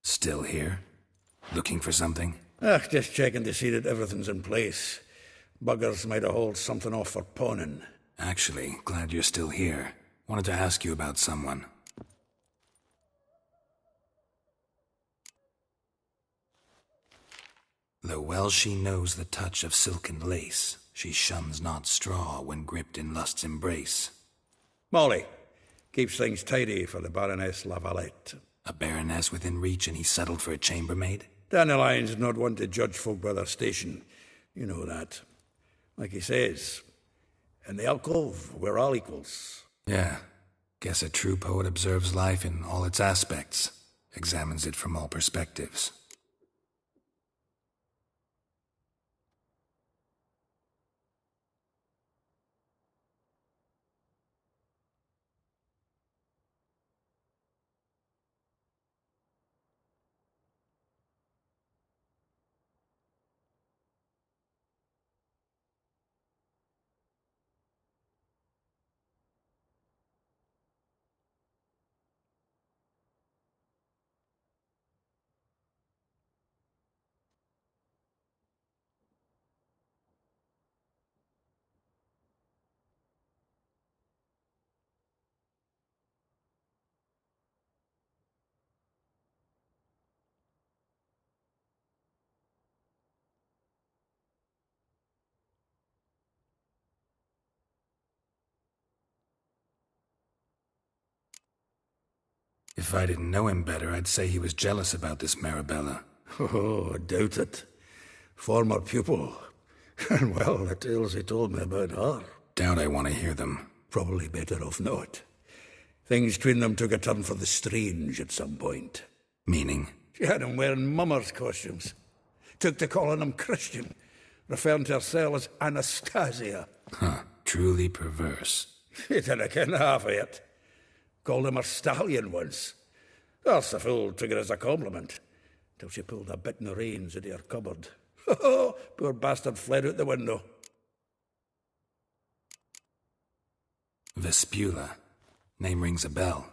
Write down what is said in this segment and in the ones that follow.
Still here? Looking for something? Just checking to see that everything's in place. Buggers might have hauled something off for pawning. Actually, glad you're still here. Wanted to ask you about someone. Though well she knows the touch of silken lace, she shuns not straw when gripped in lust's embrace. Molly keeps things tidy for the Baroness Lavalette. A baroness within reach and he settled for a chambermaid? Dandelion's not one to judge folk by their station. You know that. Like he says, in the alcove, we're all equals. Yeah. Guess a true poet observes life in all its aspects, examines it from all perspectives. If I didn't know him better, I'd say he was jealous about this Marabella. Oh, I doubt it. Former pupil. And well, the tales he told me about her. Doubt I want to hear them. Probably better off not. Things between them took a turn for the strange at some point. Meaning? She had him wearing mummers' costumes. Took to calling him Christian. referring to herself as Anastasia. Huh, truly perverse. He didn't ken half of it. Called him her stallion once. That's the fool took it as a compliment, till she pulled a bit in the reins into her cupboard. Poor bastard fled out the window. Vespula. Name rings a bell.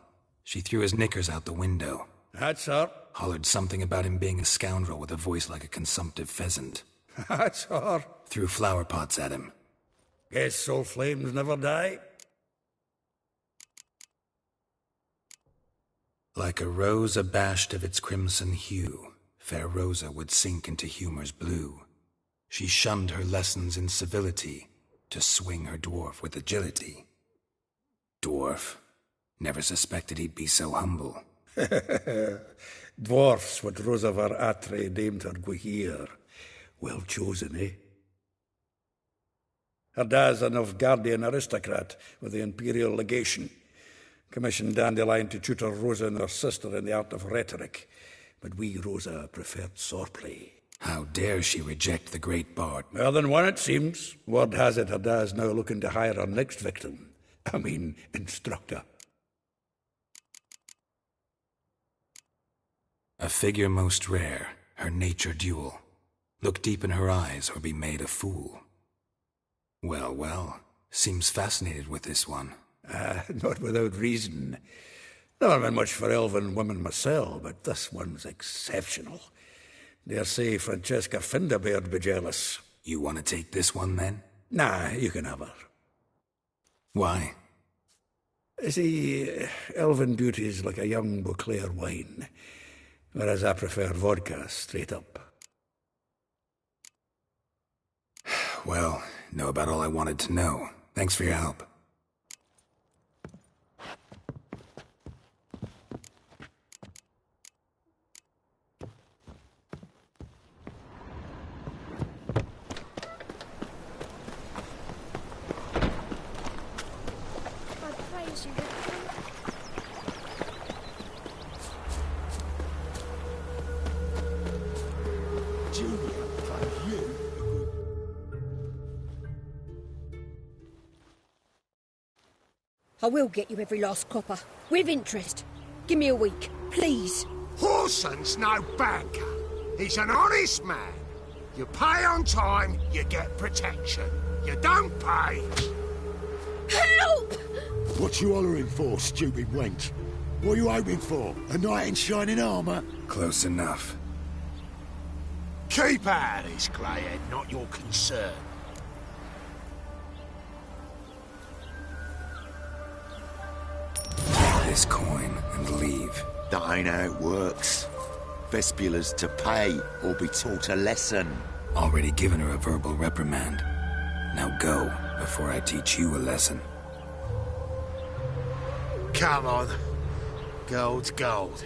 She threw his knickers out the window. That's her. Hollered something about him being a scoundrel with a voice like a consumptive pheasant. That's her. Threw flower pots at him. Guess soul flames never die. Like a rose abashed of its crimson hue, fair Rosa would sink into humor's blue. She shunned her lessons in civility to swing her dwarf with agility. Dwarf. Never suspected he'd be so humble. Dwarfs what Rosa var Atre named her Guihir. Well chosen, eh? Her dad's a Novgardian aristocrat with the Imperial Legation. Commissioned Dandelion to tutor Rosa and her sister in the art of rhetoric. But we, Rosa, preferred swordplay. How dare she reject the great bard? More than one, it seems. Word has it her dad's now looking to hire her next victim. Instructor. A figure most rare, her nature dual. Look deep in her eyes or be made a fool. Well, well, seems fascinated with this one. Not without reason. Never been much for elven women myself, but this one's exceptional. Dare say Francesca Finderbeard be jealous. You want to take this one, then? Nah, you can have her. Why? See, elven beauty's like a young Beauclair wine, whereas I prefer vodka straight up. Well, know about all I wanted to know. Thanks for your help. I will get you every last copper, with interest. Give me a week, please. Horson's no banker. He's an honest man. You pay on time, you get protection. You don't pay... Help! What you hollering for, stupid wench? What are you hoping for? A knight in shining armour? Close enough. Keep out of this, Greyhead, not your concern. This coin and leave. That ain't how it works. Vespula's to pay or be taught a lesson. Already given her a verbal reprimand. Now go, before I teach you a lesson. Come on. Gold's gold.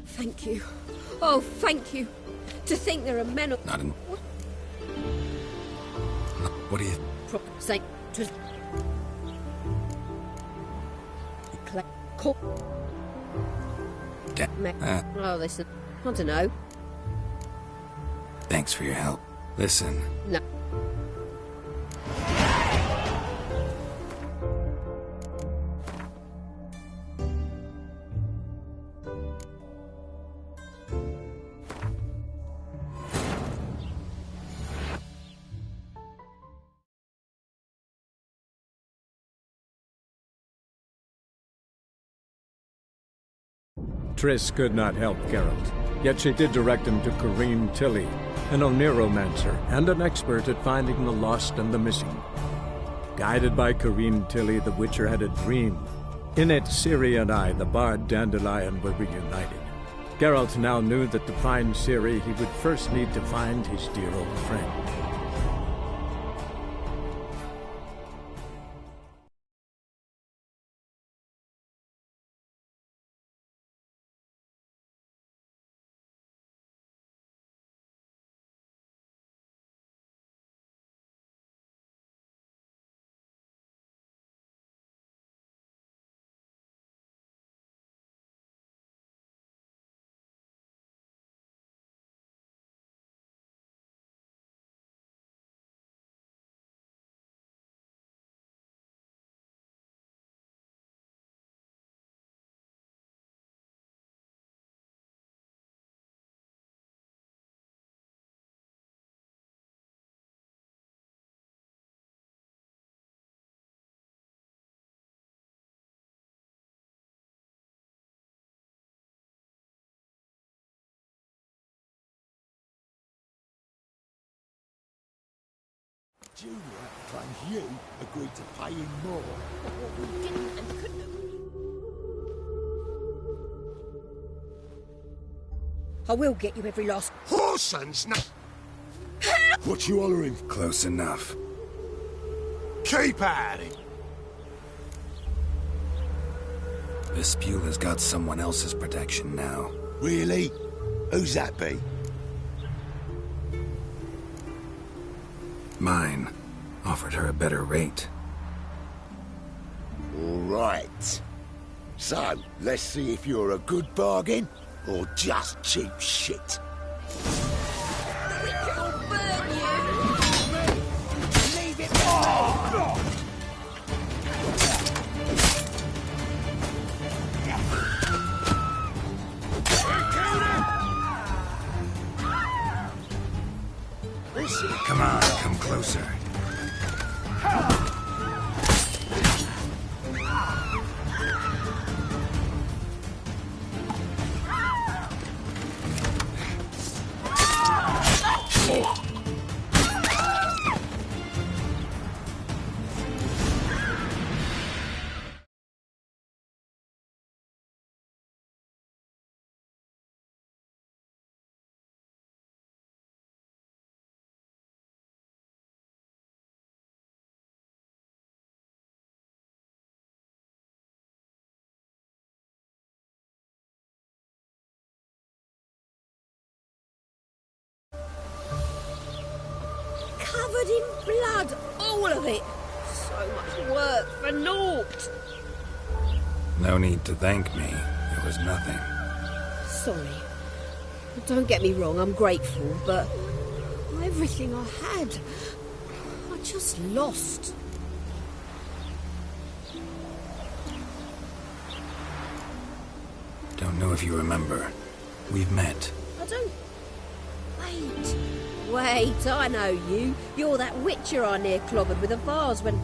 Thank you. Oh, thank you. To think there are men of... Not in... What do you... Say... Cool. Oh, listen. I don't know. Thanks for your help. Listen. No. Triss could not help Geralt, yet she did direct him to Corrine Tilly, an Oniromancer and an expert at finding the lost and the missing. Guided by Corrine Tilly, the Witcher had a dream. In it, Ciri and I, the bard Dandelion, were reunited. Geralt now knew that to find Ciri, he would first need to find his dear old friend. Julia claims you agreed to pay him more. What we didn't and couldn't agree. I will get you every last... Whoreson's no... What you hollering? Close enough. Keep at it. Vespula's got someone else's protection now. Really? Who's that be? Mine. Offered her a better rate. All right. So, let's see if you're a good bargain or just cheap shit. We can all burn you! Leave it Come on, come closer. Covered in blood, all of it. So much work for naught. No need to thank me. It was nothing. Sorry. Don't get me wrong, I'm grateful, but everything I had, I just lost. Don't know if you remember. We've met. I don't... Wait, I know you. You're that witcher I near clobbered with a vase when...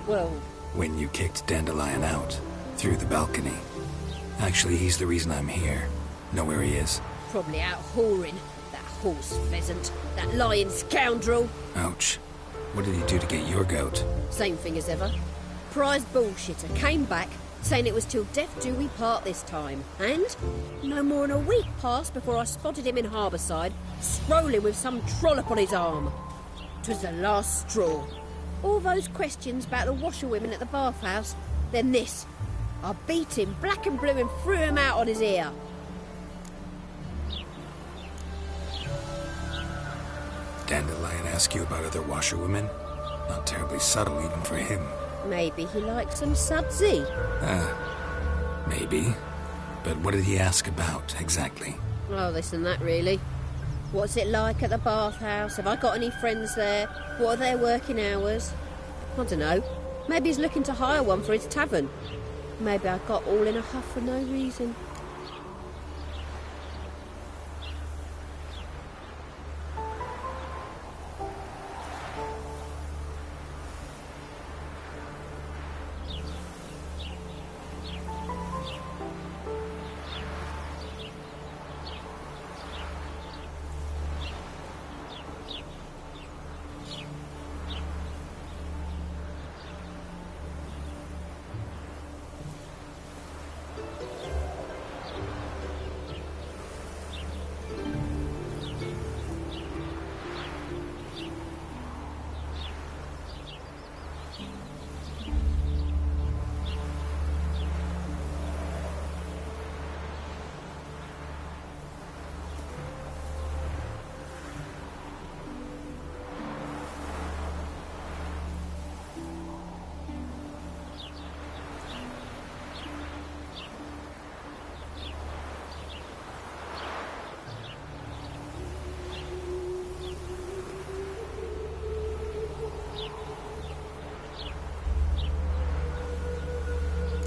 Well... When you kicked Dandelion out. Through the balcony. Actually, he's the reason I'm here. Know where he is? Probably out whoring. That horse pheasant. That lying scoundrel. Ouch. What did he do to get your goat? Same thing as ever. Prize bullshitter came back, saying it was till death do we part this time. And no more than a week passed before I spotted him in Harbourside, strolling with some trollop on his arm. 'Twas the last straw. All those questions about the washerwomen at the bathhouse, then this. I beat him black and blue and threw him out on his ear. Dandelion ask you about other washerwomen? Not terribly subtle even for him. Maybe he likes some sudsy. Maybe. But what did he ask about, exactly? Oh, this and that, really. What's it like at the bathhouse? Have I got any friends there? What are their working hours? I don't know. Maybe he's looking to hire one for his tavern. Maybe I got all in a huff for no reason.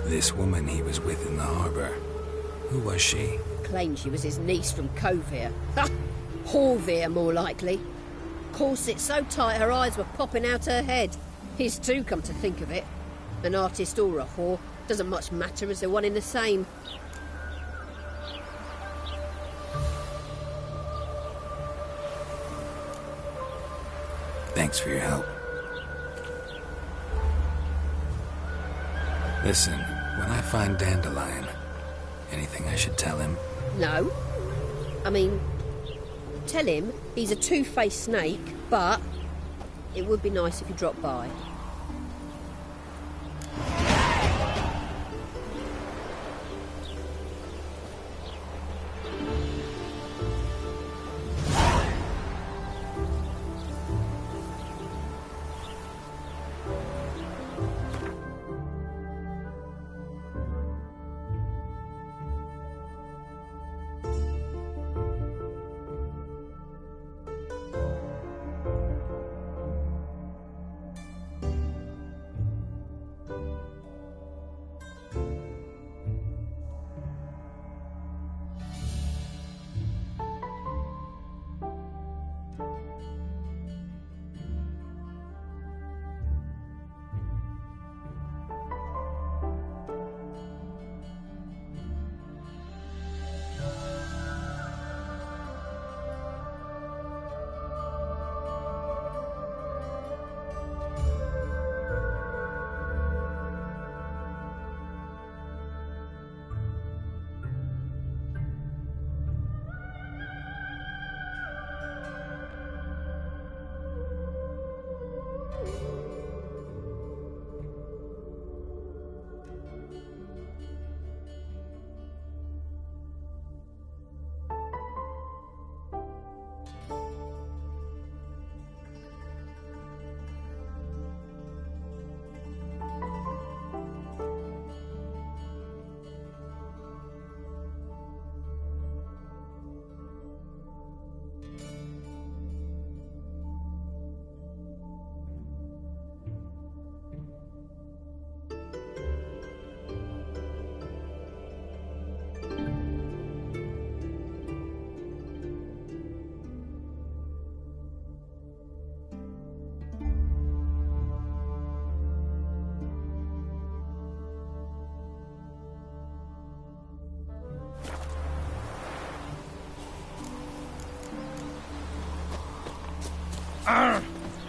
This woman he was with in the harbor. Who was she? Claimed she was his niece from Kovir. Ha! Horvir, more likely. Corset so tight her eyes were popping out her head. His too, come to think of it. An artist or a whore. Doesn't much matter as they're one in the same. Thanks for your help. Listen, when I find Dandelion, anything I should tell him? No. I mean, tell him he's a two-faced snake, but it would be nice if you dropped by.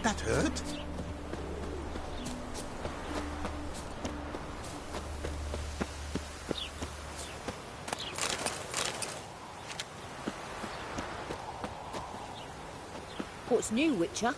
That hurt. What's new, Witcher?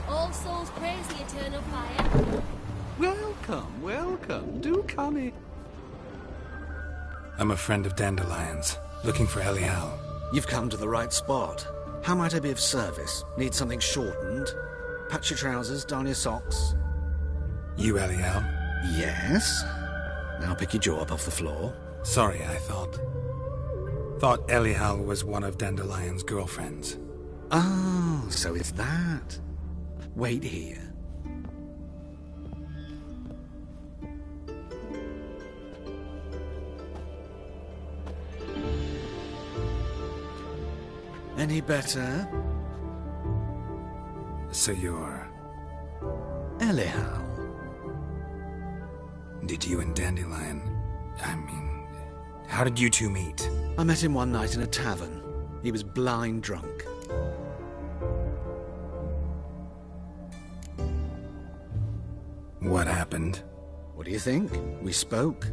All souls praise the eternal fire. Welcome, welcome. Do come in. I'm a friend of Dandelion's, looking for Elial. You've come to the right spot. How might I be of service? Need something shortened? Patch your trousers, darn your socks. You Elial? Yes? Now pick your jaw up off the floor. Sorry, I thought Elial was one of Dandelion's girlfriends. Oh, so it's that. Wait here. Any better? So you're... Elial. Did you and Dandelion... how did you two meet? I met him one night in a tavern. He was blind drunk. What happened? What do you think? We spoke.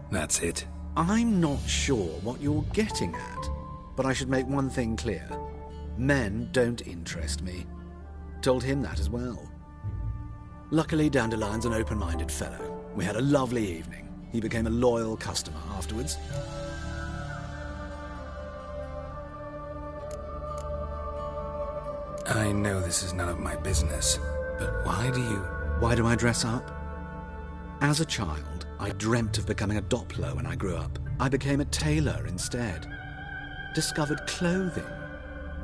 That's it. I'm not sure what you're getting at, but I should make one thing clear. Men don't interest me. Told him that as well. Luckily, Dandelion's an open-minded fellow. We had a lovely evening. He became a loyal customer afterwards. I know this is none of my business, but why do I dress up? As a child, I dreamt of becoming a Doppler when I grew up. I became a tailor instead. Discovered clothing.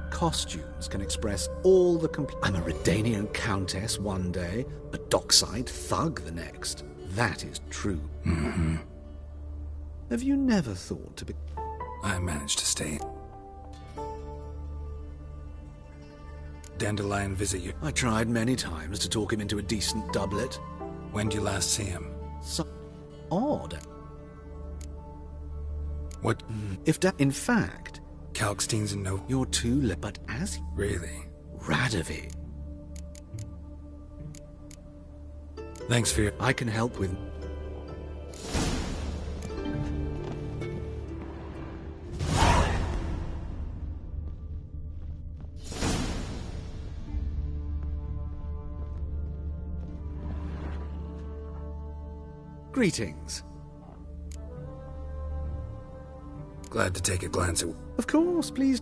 Costumes can express all the I'm a Redanian countess one day, a dockside thug the next. That is true. Mm-hmm. Have you never thought to be... I managed to stay. Dandelion visit you? I tried many times to talk him into a decent doublet. When did you last see him? So odd. What? In fact... Kalkstein's in no... You're too late, but as... Really? Radovid. Thanks for your... I can help with... Greetings. Glad to take a glance at... Of course, please.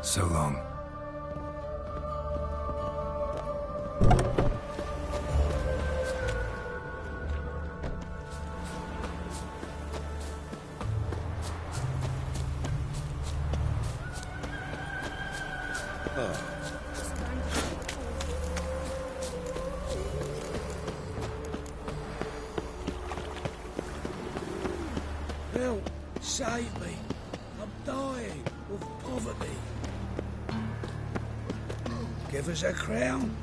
So long. Help! Save me! I'm dying of poverty. Give us a crown.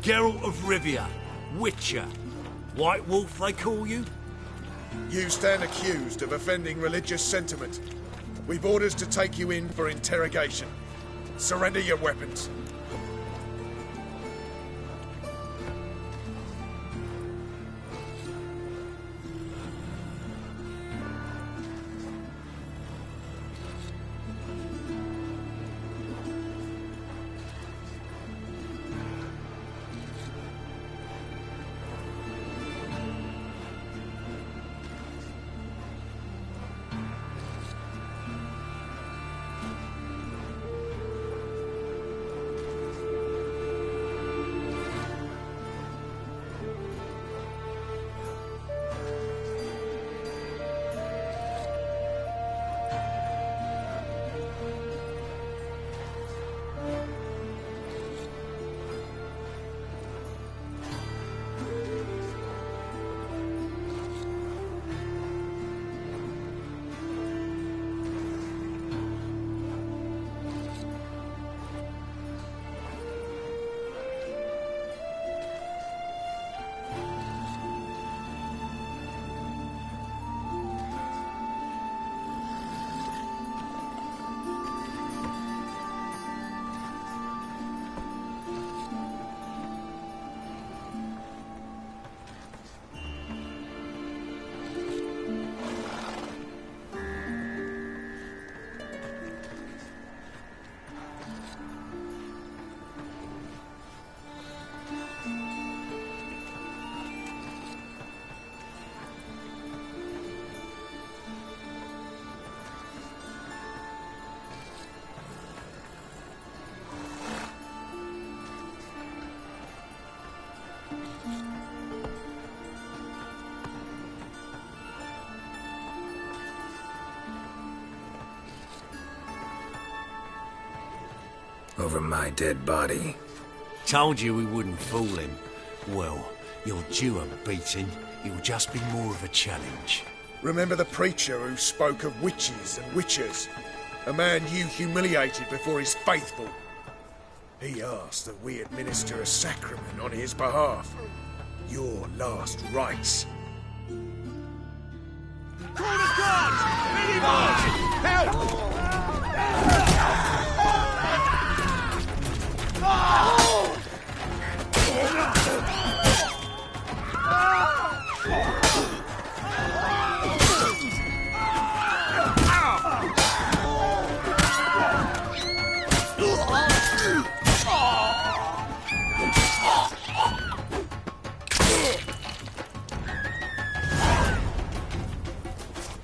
Geralt of Rivia, Witcher. White Wolf, they call you? You stand accused of offending religious sentiment. We've orders to take you in for interrogation. Surrender your weapons. Over my dead body. Told you we wouldn't fool him. Well, you're due a beating. It'll just be more of a challenge. Remember the preacher who spoke of witches and witchers? A man you humiliated before his faithful. He asked that we administer a sacrament on his behalf. Your last rites. Call the guards! Anybody! Help!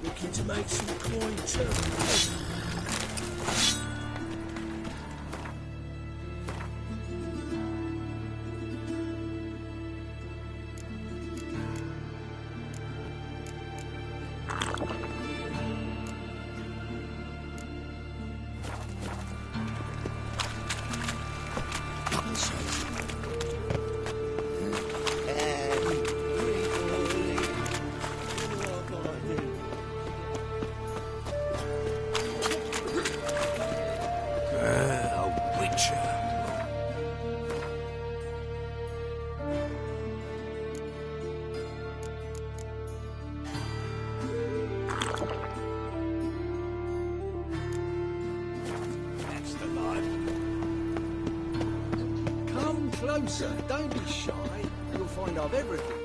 Looking to make some coin too. Closer, don't be shy. You'll find I've everything.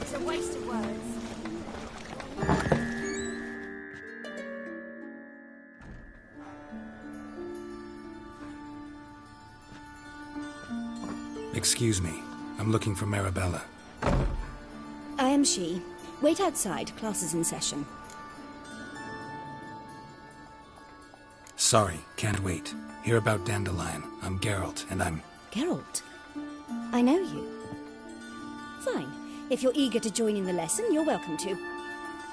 It's a waste of words. Excuse me. I'm looking for Marabella. I am she. Wait outside. Class is in session. Sorry, can't wait. Hear about Dandelion. I'm Geralt, and I'm... Geralt? I know you. Fine. If you're eager to join in the lesson, you're welcome to.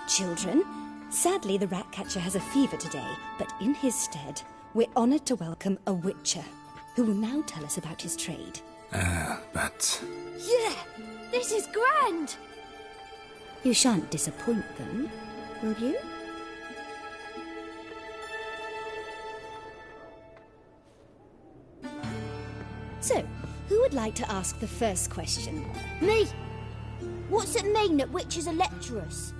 Children, sadly the Ratcatcher has a fever today, but in his stead, we're honoured to welcome a Witcher, who will now tell us about his trade. But... Yeah! This is grand! You shan't disappoint them, will you? So, who would like to ask the first question? Me! What's it mean that witches are lecturers?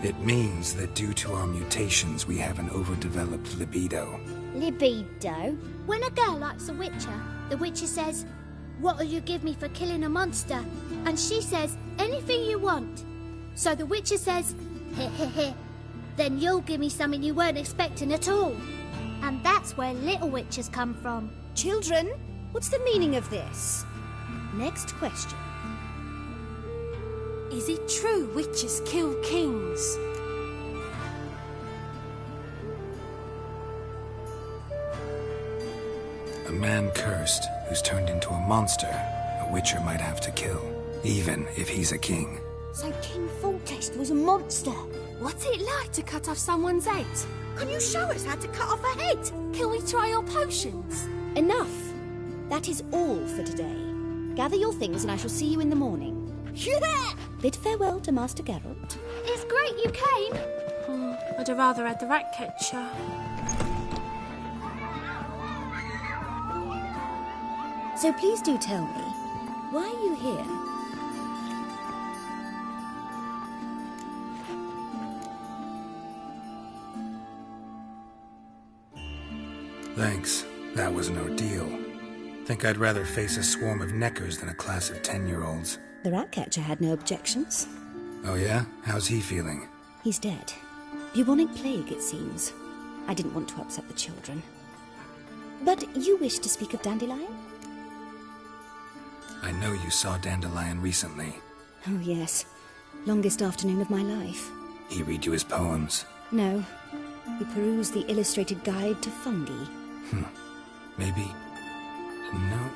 It means that due to our mutations, we have an overdeveloped libido. Libido? When a girl likes a witcher, the witcher says, "What'll you give me for killing a monster?" And she says, "Anything you want." So the witcher says, "Heh heh heh. Then you'll give me something you weren't expecting at all." And that's where little witches come from. Children, what's the meaning of this? Next question. Is it true witches kill kings? A man cursed who's turned into a monster, a witcher might have to kill, even if he's a king. So King Foltest was a monster. What's it like to cut off someone's head? Can you show us how to cut off a head? Can we try your potions? Enough. That is all for today. Gather your things and I shall see you in the morning. Yeah! Bid farewell to Master Geralt. It's great you came. I'd have rather had the Ratcatcher. So please do tell me, why are you here? Thanks. That was an ordeal. Think I'd rather face a swarm of neckers than a class of 10-year-olds. The Ratcatcher had no objections. Oh yeah? How's he feeling? He's dead. Bubonic plague, it seems. I didn't want to upset the children. But you wish to speak of Dandelion? I know you saw Dandelion recently. Oh yes. Longest afternoon of my life. He read you his poems? No. He perused the illustrated guide to fungi. Maybe... No.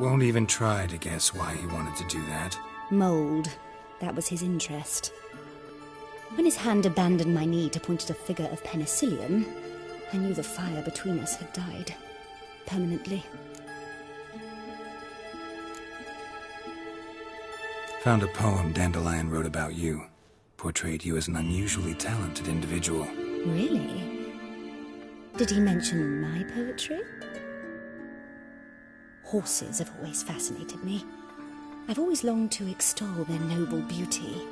Won't even try to guess why he wanted to do that. Mold. That was his interest. When his hand abandoned my knee to point at a figure of penicillium, I knew the fire between us had died. Permanently. Found a poem Dandelion wrote about you. Portrayed you as an unusually talented individual. Really? Did he mention my poetry? Horses have always fascinated me. I've always longed to extol their noble beauty.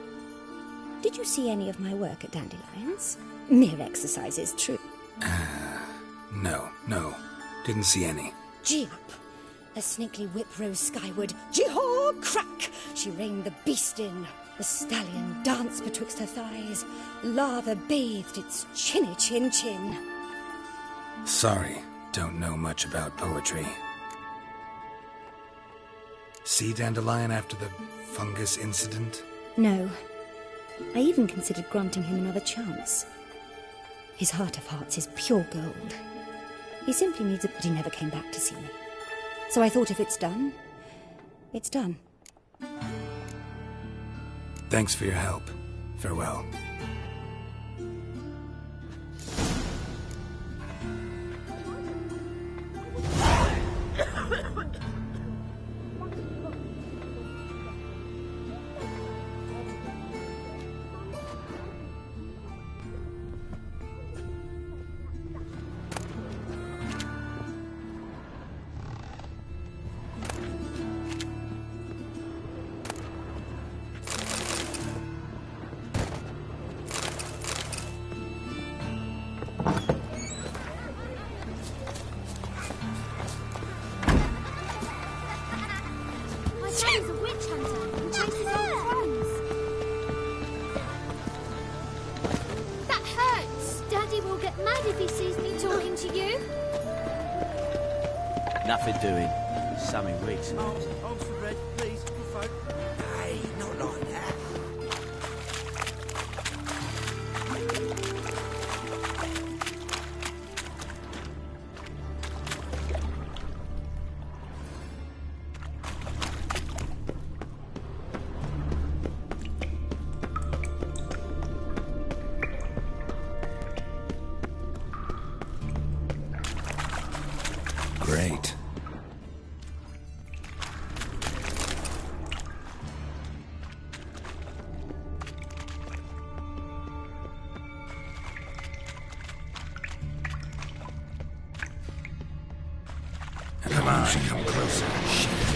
Did you see any of my work at Dandelion's? Mere exercises, true. No. Didn't see any. Gee up! A snaky whip rose skyward. Jee-haw! Crack! She reined the beast in. The stallion danced betwixt her thighs. Lava bathed its chinny chin. Sorry, don't know much about poetry. See Dandelion after the fungus incident? No. I even considered granting him another chance. His heart of hearts is pure gold. He simply needs it, but he never came back to see me. So I thought if it's done, it's done. Thanks for your help. Farewell. Daddy's a witch hunter and chases old friends. That hurts. Daddy will get mad if he sees me talking to you. Nothing doing. Something weeks. Hold for bread, please. Come closer. Shit.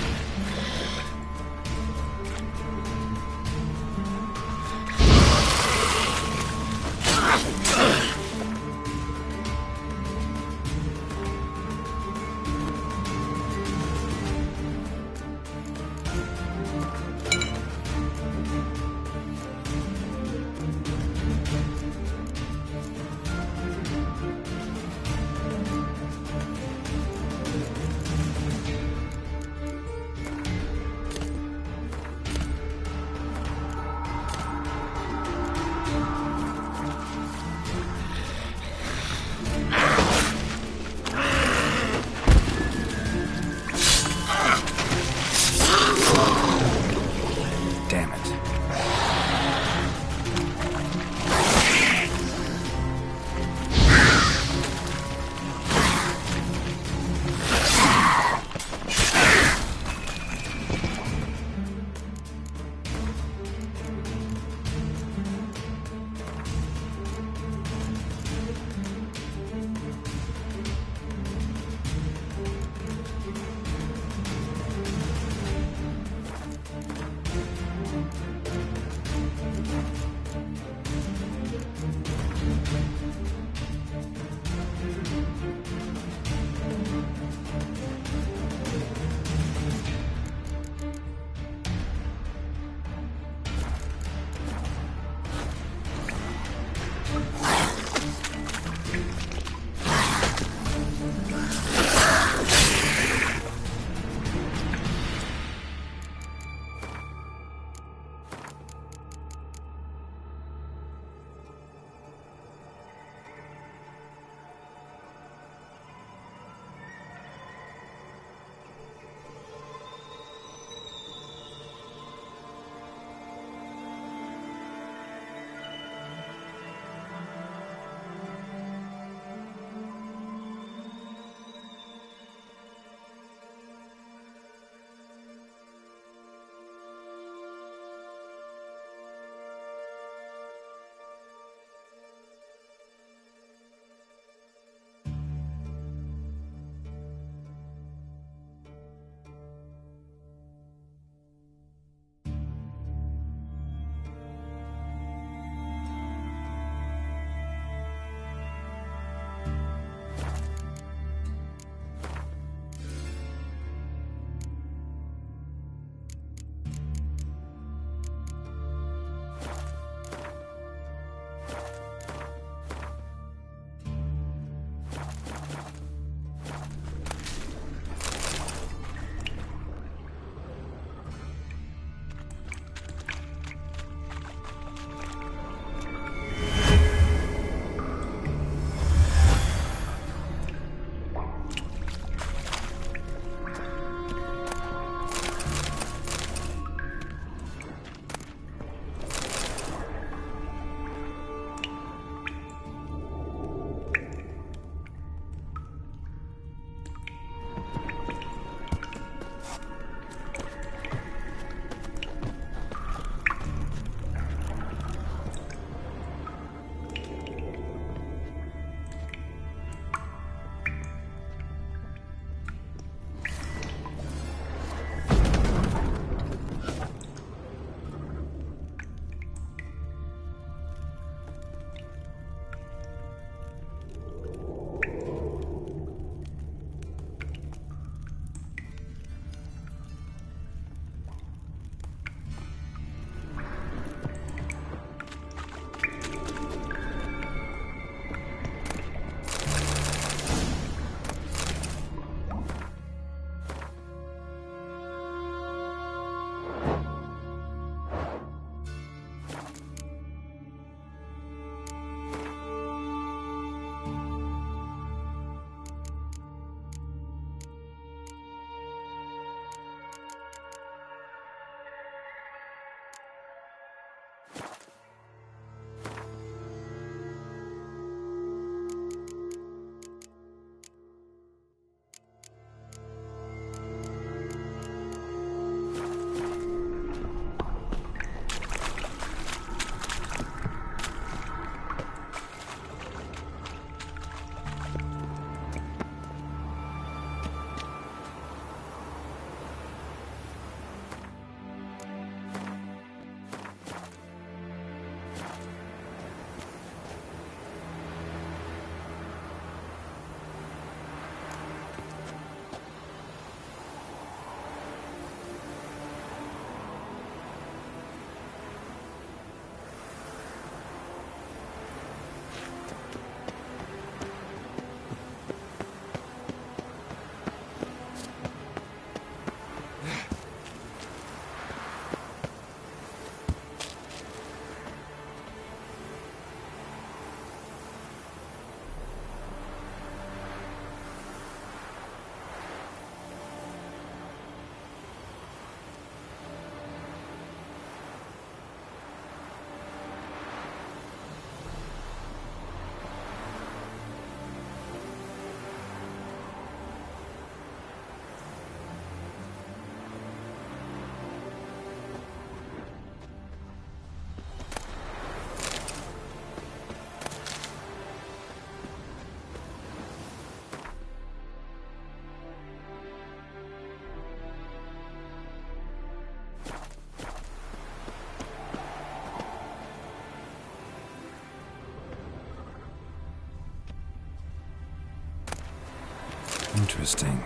Interesting.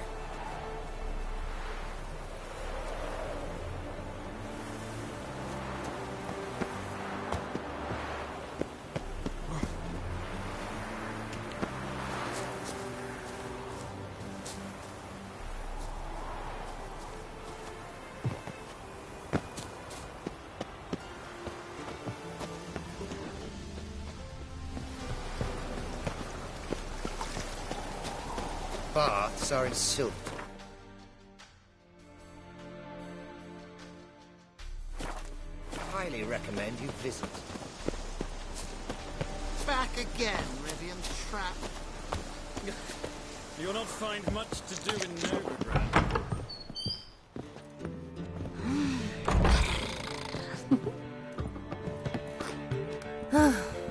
Baths are in silk. Highly recommend you visit. Back again, Rivian Trap. You'll not find much to do in Novigrad.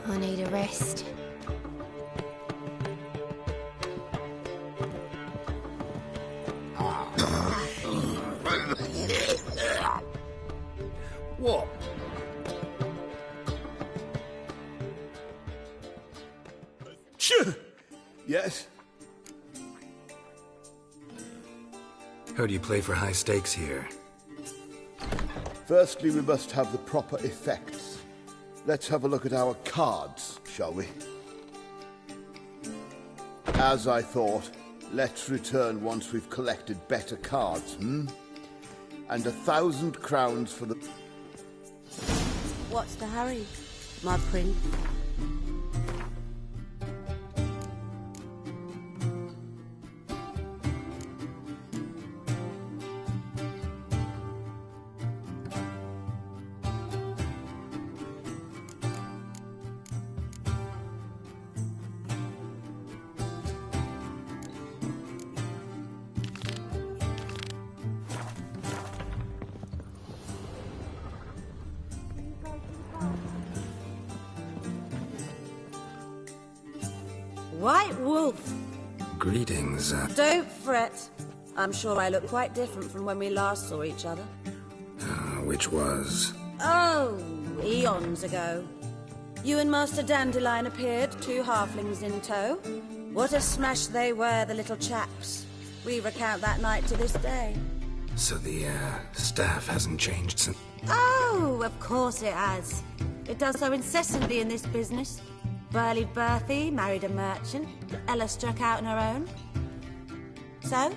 I need a rest. What? Yes? Heard you play for high stakes here. Firstly, we must have the proper effects. Let's have a look at our cards, shall we? As I thought, let's return once we've collected better cards, And 1,000 crowns for the... What's the hurry, my prince? White Wolf! Greetings. Don't fret. I'm sure I look quite different from when we last saw each other. Which was? Oh, eons ago. You and Master Dandelion appeared, 2 halflings in tow. What a smash they were, the little chaps. We recount that night to this day. So the, staff hasn't changed since... Oh, of course it has. It does so incessantly in this business. Burly Berthy married a merchant. Ella struck out on her own. So?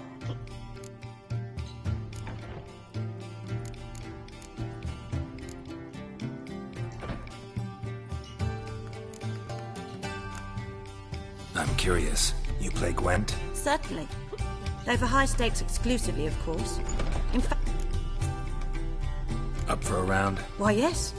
I'm curious. You play Gwent? Certainly. Though for high stakes exclusively, of course. In fact... Up for a round? Why, yes.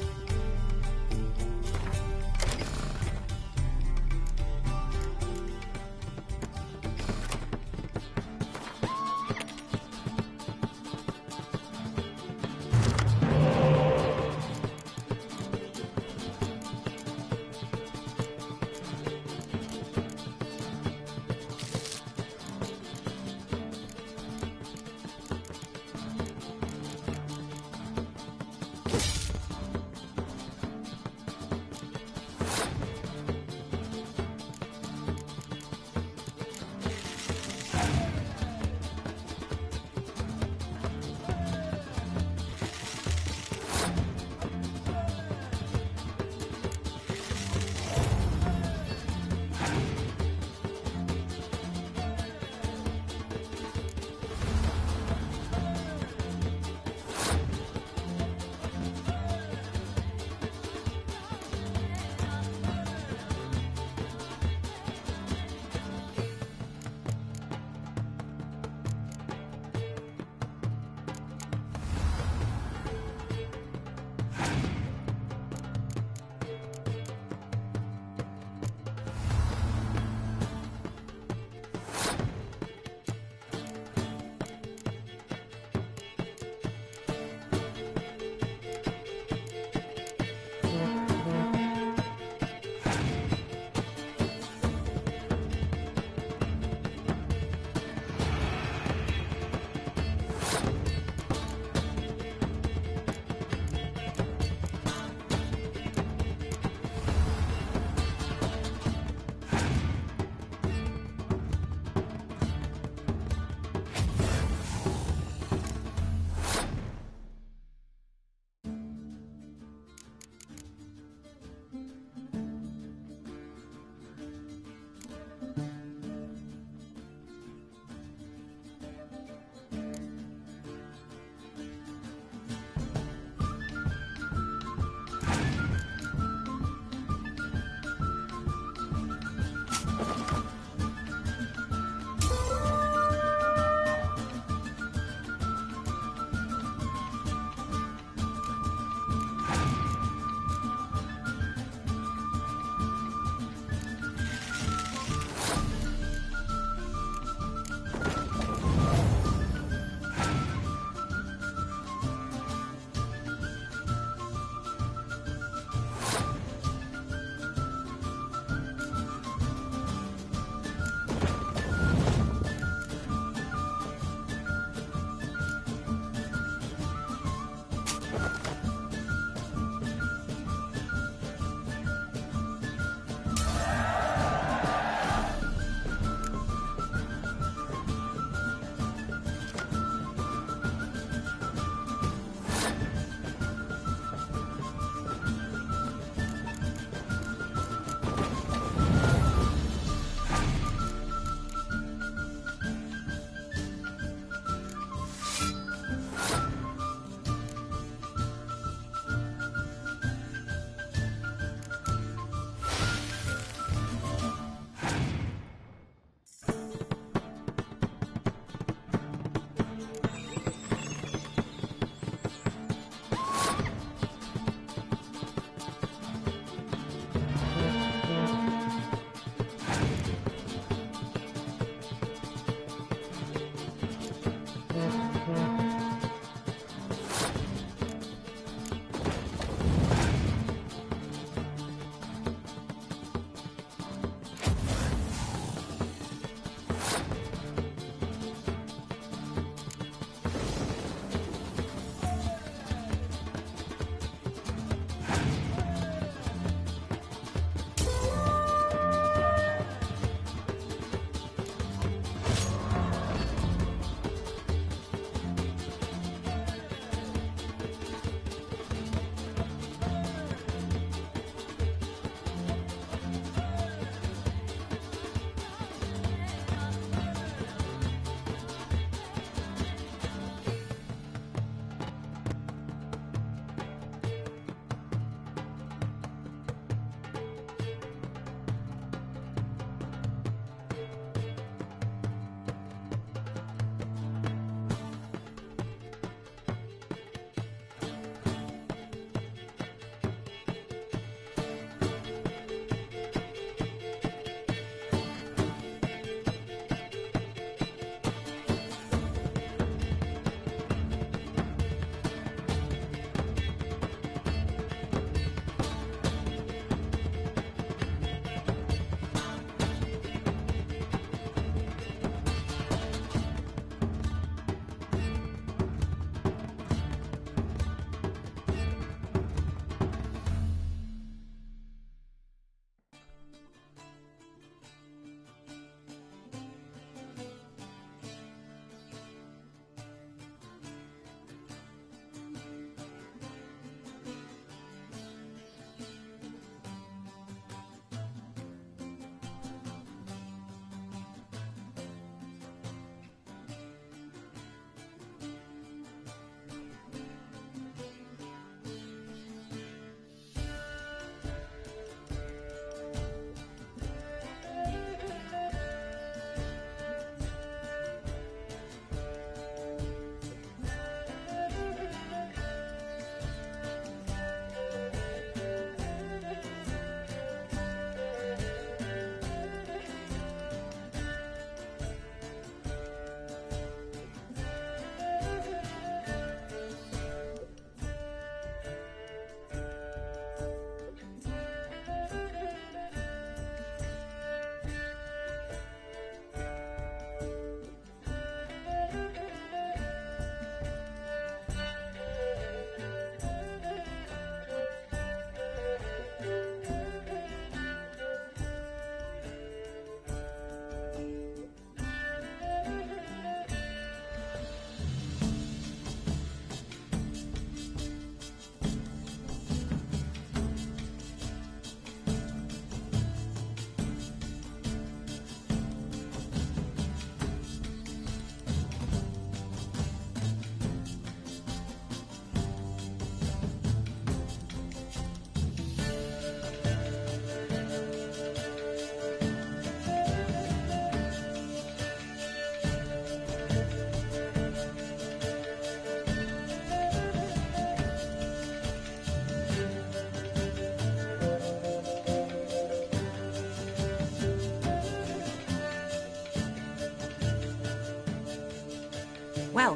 Well,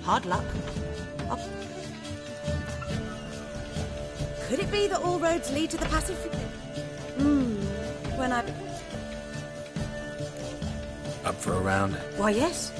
hard luck. Could it be that all roads lead to the passage? When I... Up for a round? Why, yes.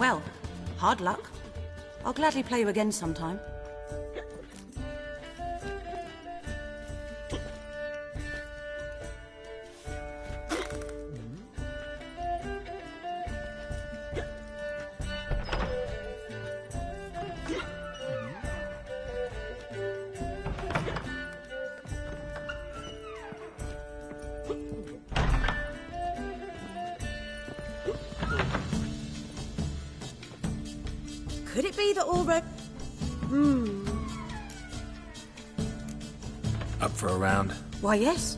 Well, hard luck. I'll gladly play you again sometime. Could it be that already... Up for a round? Why, yes.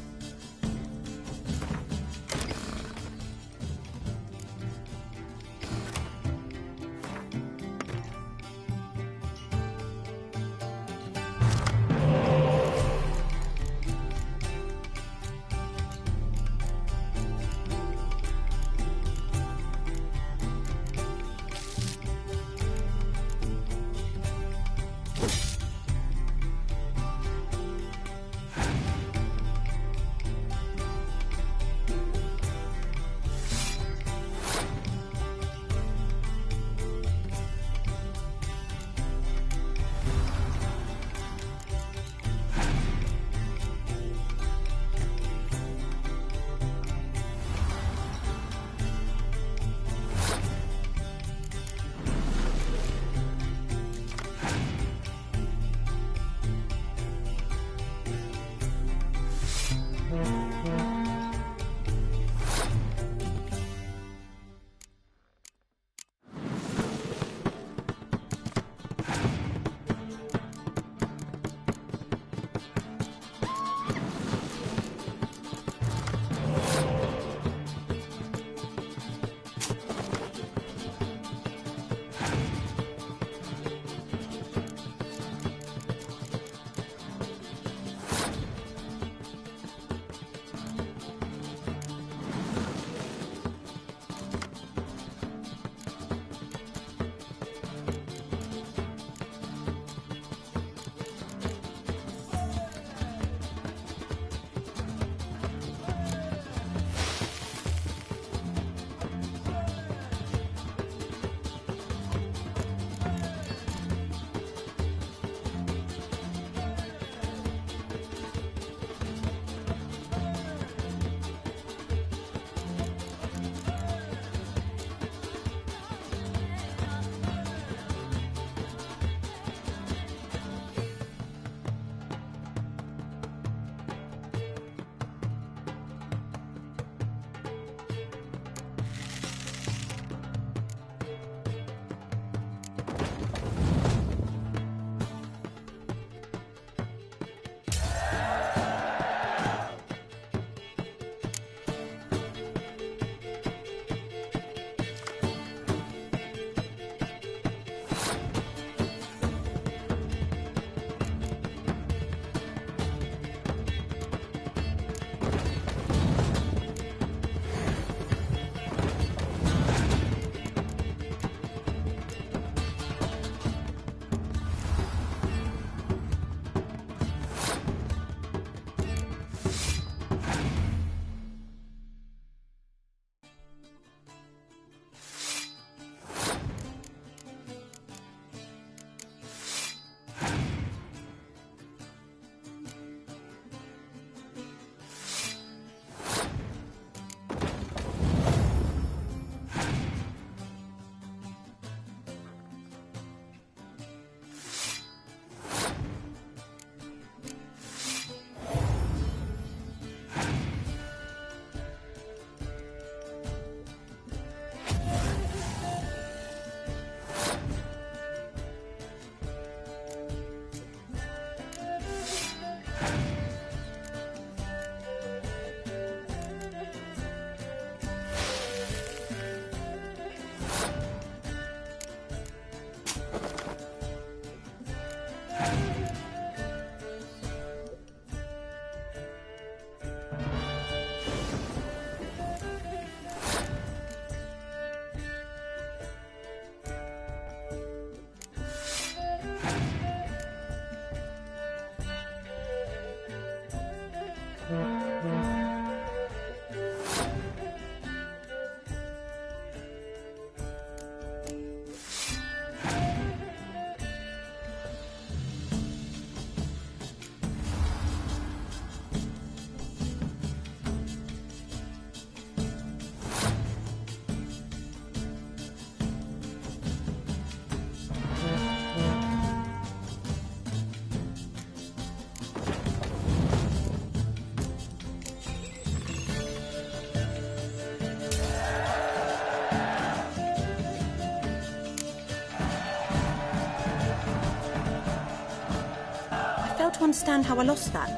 to understand how I lost that.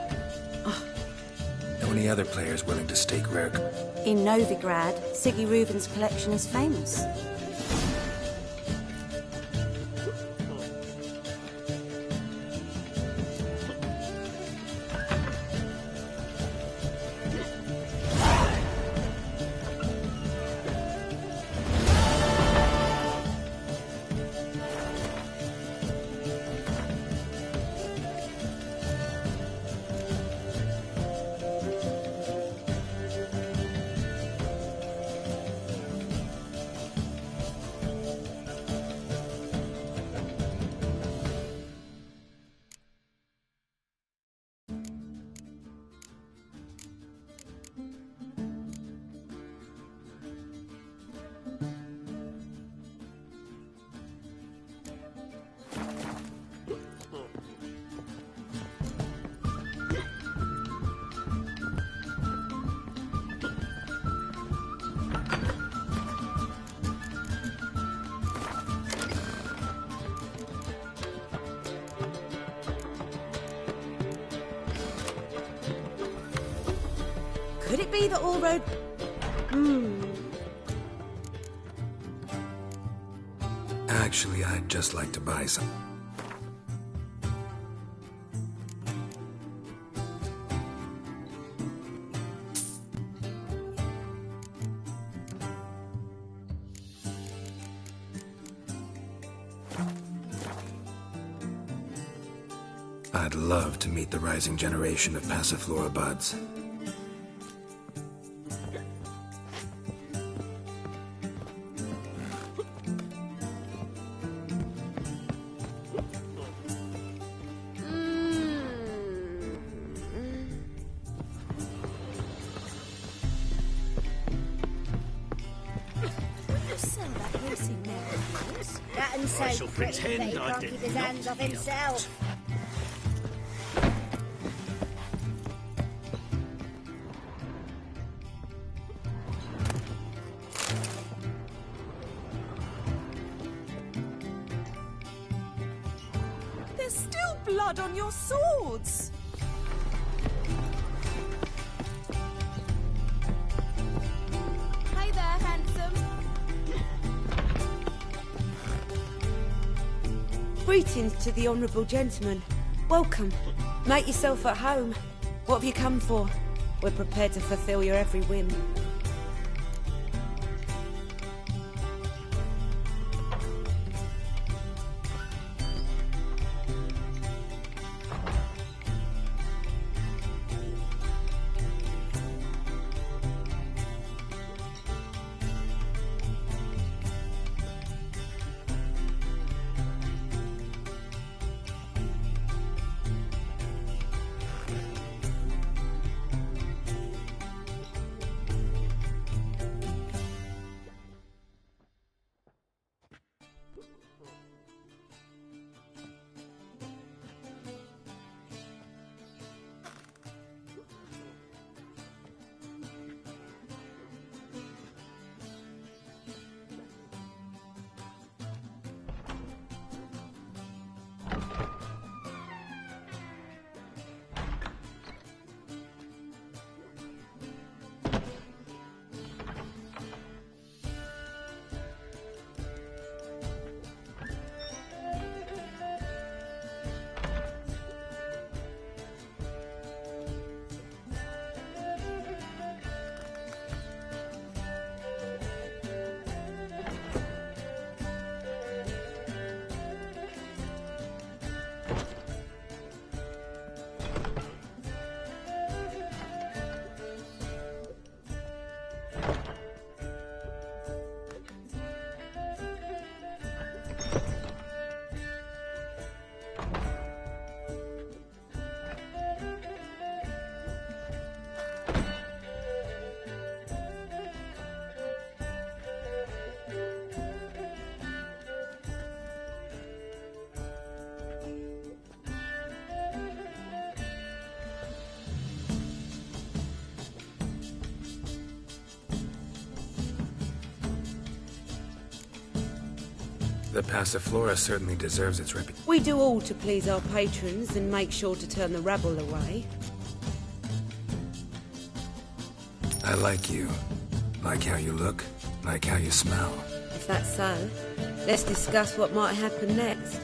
Know any other players willing to stake Rurk? In Novigrad, Siggy Reuven's collection is famous. Could it be that all road... Actually, I'd just like to buy some. I'd love to meet the rising generation of Passiflora buds. I shall pretend I did his hands off himself. There's still blood on your swords. Hey there, handsome. Greetings to the honourable gentleman. Welcome. Make yourself at home. What have you come for? We're prepared to fulfil your every whim. The Passiflora certainly deserves its reputation. We do all to please our patrons and make sure to turn the rabble away. I like you. Like how you look. Like how you smell. If that's so, let's discuss what might happen next.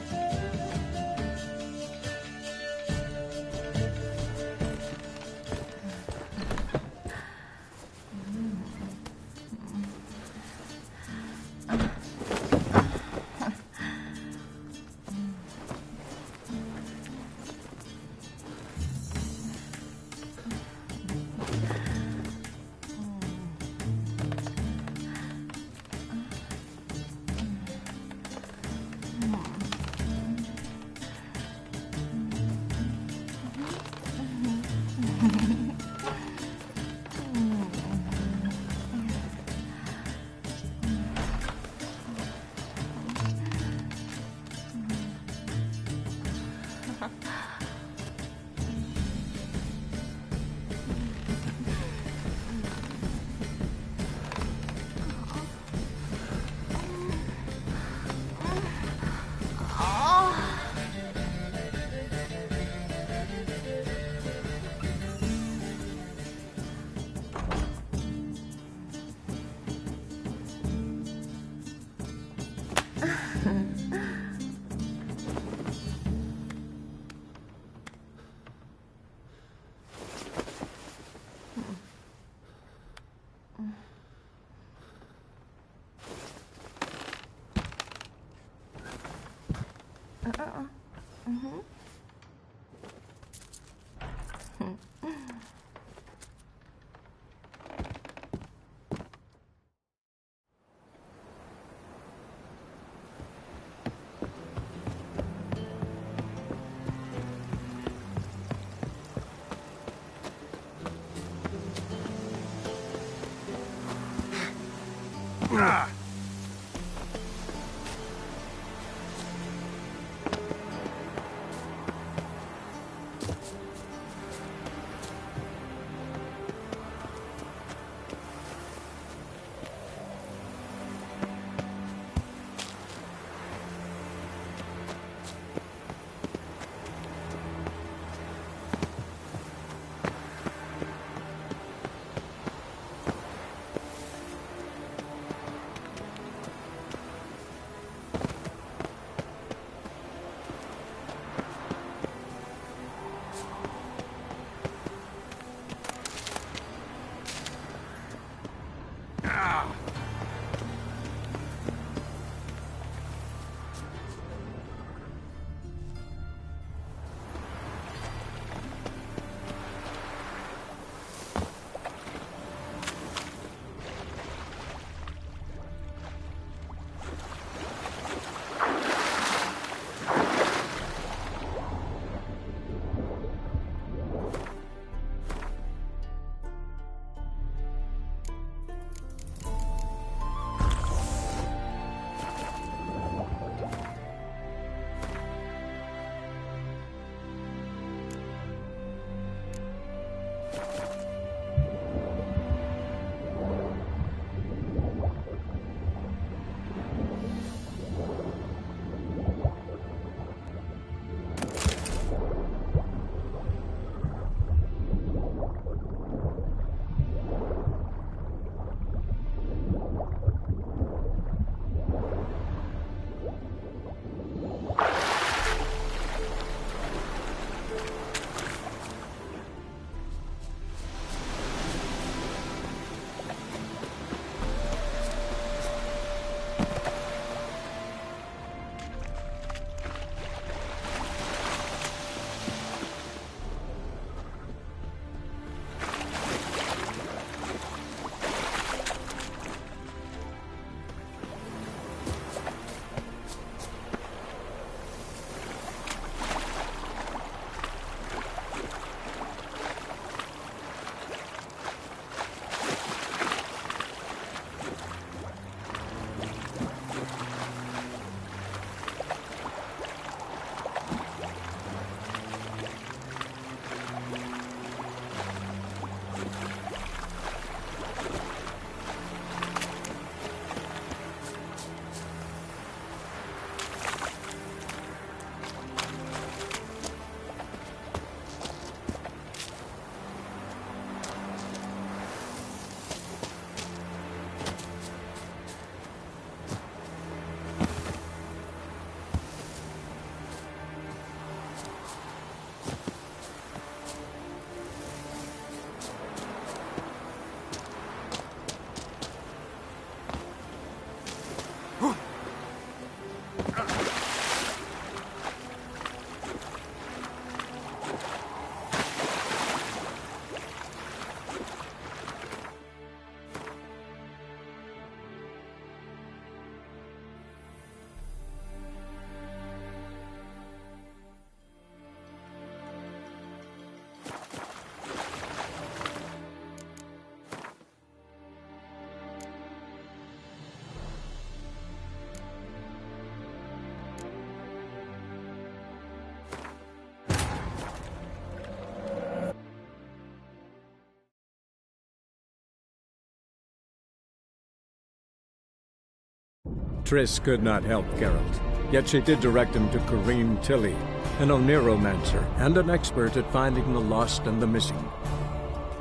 Triss could not help Geralt, yet she did direct him to Corrine Tilly, an Oniromancer and an expert at finding the lost and the missing.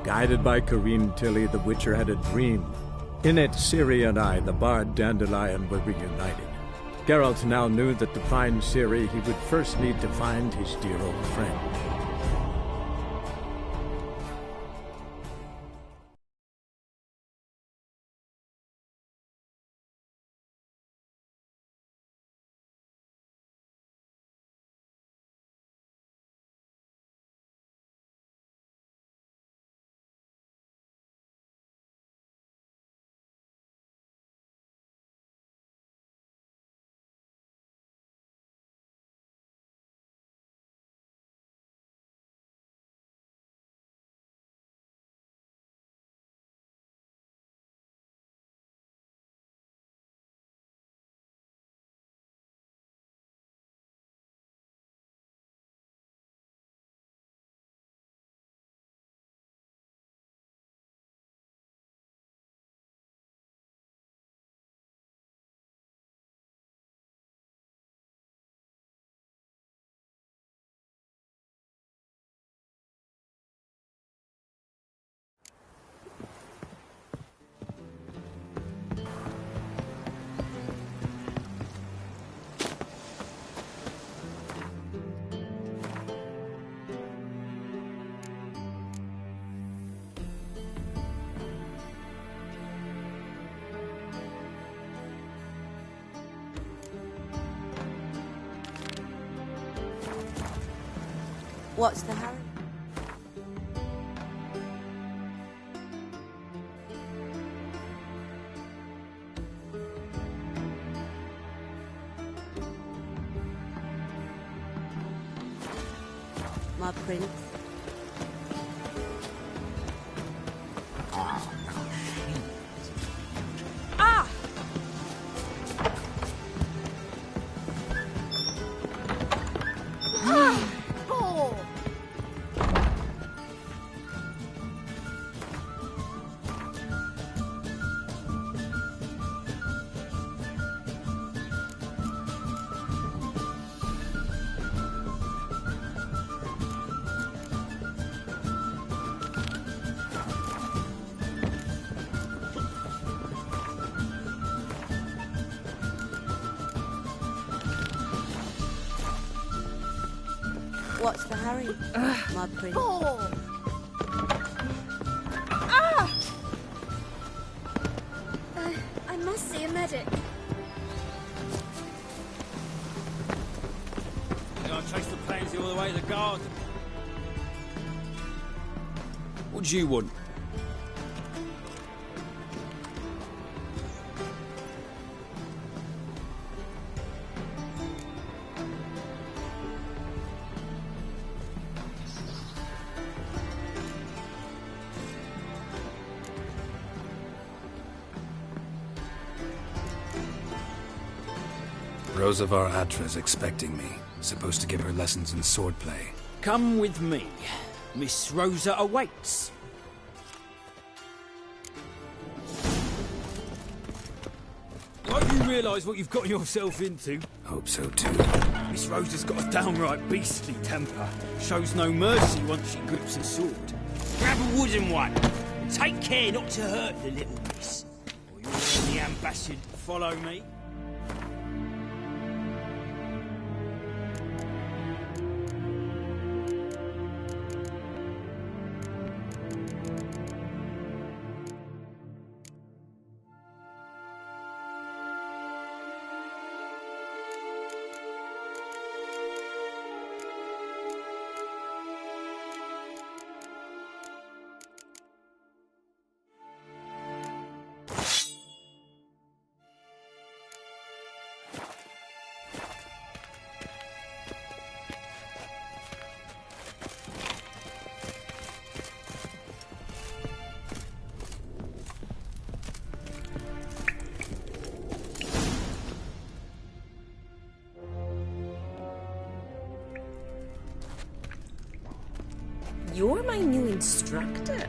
Guided by Corrine Tilly, the Witcher had a dream. In it, Ciri and I, the bard Dandelion, were reunited. Geralt now knew that to find Ciri, he would first need to find his dear old friend. What's the hurry? My prince. Ah! What's the hurry, my prince? I must see a medic. I'll chase the pansy all the way to the garden. What do you want? Rosavar Atra's expecting me. Supposed to give her lessons in swordplay. Come with me. Miss Rosa awaits. Won't you realise what you've got yourself into? Hope so too. Miss Rosa's got a downright beastly temper. Shows no mercy once she grips a sword. Grab a wooden one, and take care not to hurt the little miss. Or you'll be the ambassador. Follow me. You're my new instructor.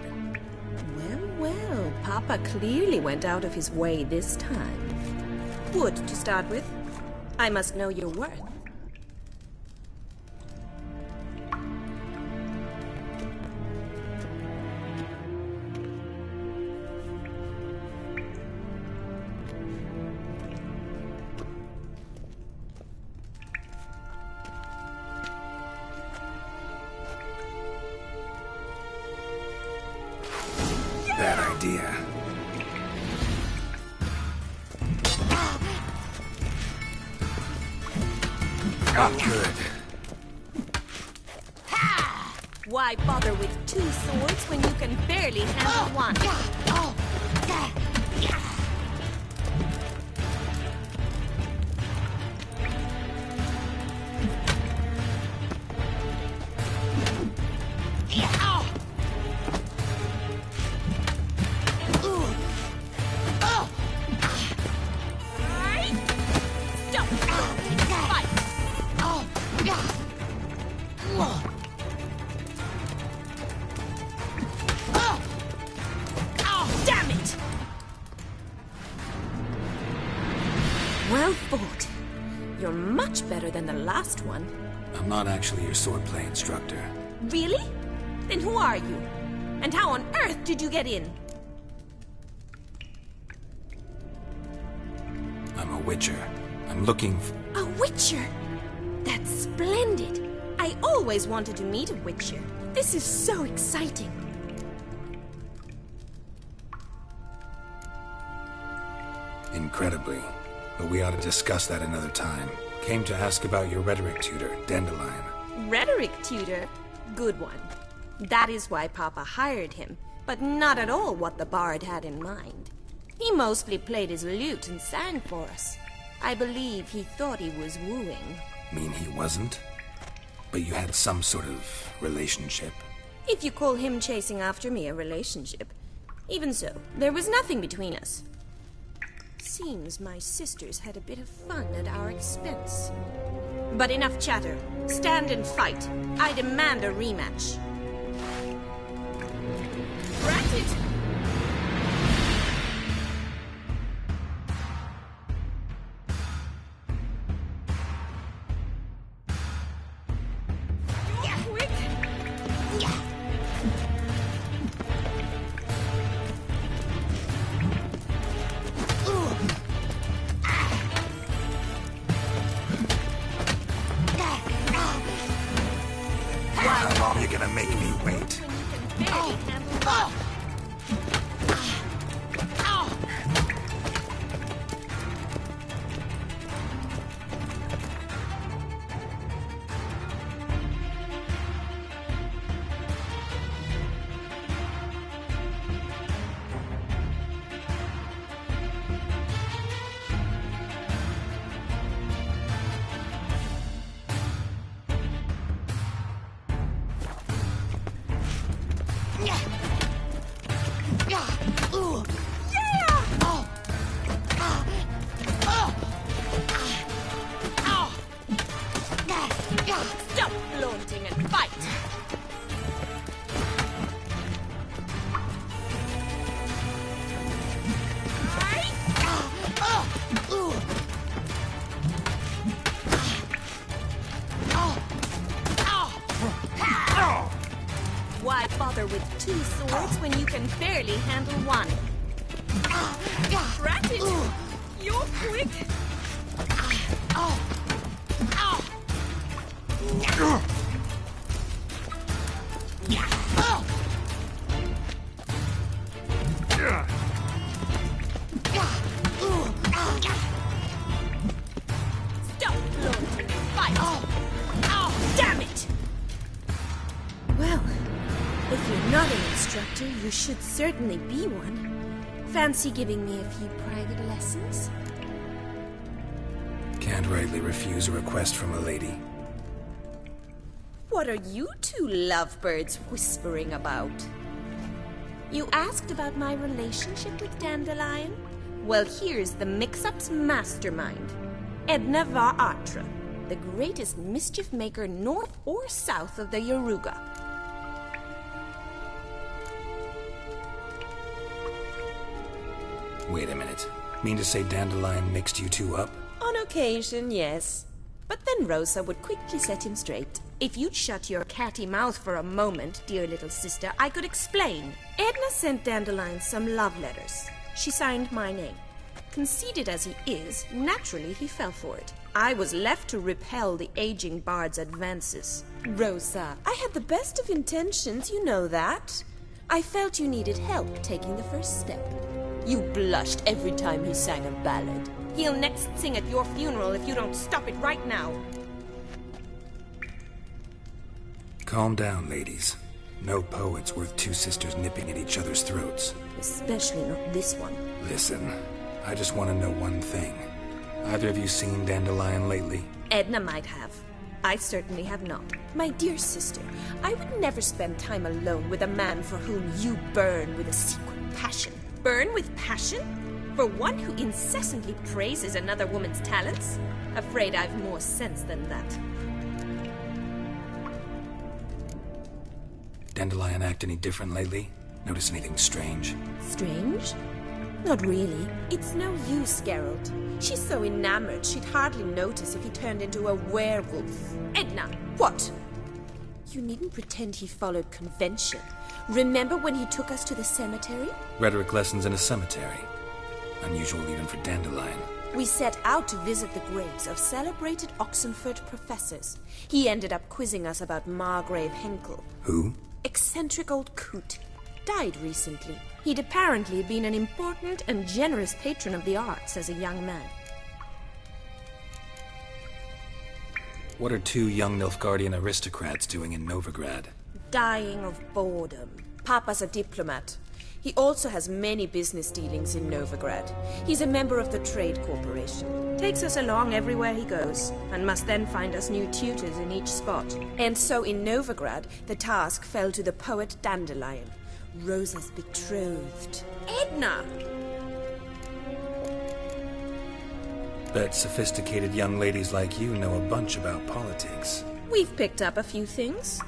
Well, well, Papa clearly went out of his way this time. wood to start with. I must know your worth. Bad idea. Not good. Why bother with 2 swords when you can barely handle one? Well fought. You're much better than the last one. I'm not actually your swordplay instructor. Really? Then who are you? And how on earth did you get in? I'm a witcher. I'm looking for... A witcher? That's splendid. I always wanted to meet a witcher. This is so exciting. Incredibly. But we ought to discuss that another time. Came to ask about your rhetoric tutor, Dandelion. Rhetoric tutor? Good one. That is why Papa hired him, but not at all what the bard had in mind. He mostly played his lute and sang for us. I believe he thought he was wooing. Mean he wasn't? But you had some sort of relationship? If you call him chasing after me a relationship. Even so, there was nothing between us. Seems my sisters had a bit of fun at our expense. But enough chatter. Stand and fight. I demand a rematch. Rat it! How long are you gonna make me wait? Stop flaunting and fight! Why bother with 2 swords when you can barely handle one? Rat it! You're quick! Stop flaunting and fight! Damn it! Well, if you're not an instructor, you should certainly be one. Fancy giving me a few private lessons? Can't rightly refuse a request from a lady. What are you 2 lovebirds whispering about? You asked about my relationship with Dandelion? Well, here's the mix-up's mastermind. Edna Va Atra, the greatest mischief maker north or south of the Yaruga. Wait a minute. Mean to say Dandelion mixed you two up? On occasion, yes. But then Rosa would quickly set him straight. If you'd shut your catty mouth for a moment, dear little sister, I could explain. Edna sent Dandelion some love letters. She signed my name. Conceited as he is, naturally he fell for it. I was left to repel the aging bard's advances. Rosa, I had the best of intentions, you know that. I felt you needed help taking the first step. You blushed every time he sang a ballad. He'll next sing at your funeral if you don't stop it right now. Calm down, ladies. No poet's worth two sisters nipping at each other's throats. Especially not this one. Listen, I just want to know one thing. Either of you seen Dandelion lately? Edna might have. I certainly have not. My dear sister, I would never spend time alone with a man for whom you burn with a secret passion. Burn with passion? For one who incessantly praises another woman's talents? Afraid I've more sense than that. Dandelion act any different lately? Notice anything strange? Strange? Not really. It's no use, Geralt. She's so enamored she'd hardly notice if he turned into a werewolf. Edna! What? You needn't pretend he followed convention. Remember when he took us to the cemetery? Rhetoric lessons in a cemetery. Unusual even for Dandelion. We set out to visit the graves of celebrated Oxenford professors. He ended up quizzing us about Margrave Henkel. Who? Eccentric old coot. Died recently. He'd apparently been an important and generous patron of the arts as a young man. What are two young Nilfgaardian aristocrats doing in Novigrad? Dying of boredom. Papa's a diplomat. He also has many business dealings in Novigrad. He's a member of the Trade Corporation. Takes us along everywhere he goes, and must then find us new tutors in each spot. And so in Novigrad, the task fell to the poet Dandelion, Rosa's betrothed. Edna! Bet sophisticated young ladies like you know a bunch about politics. We've picked up a few things.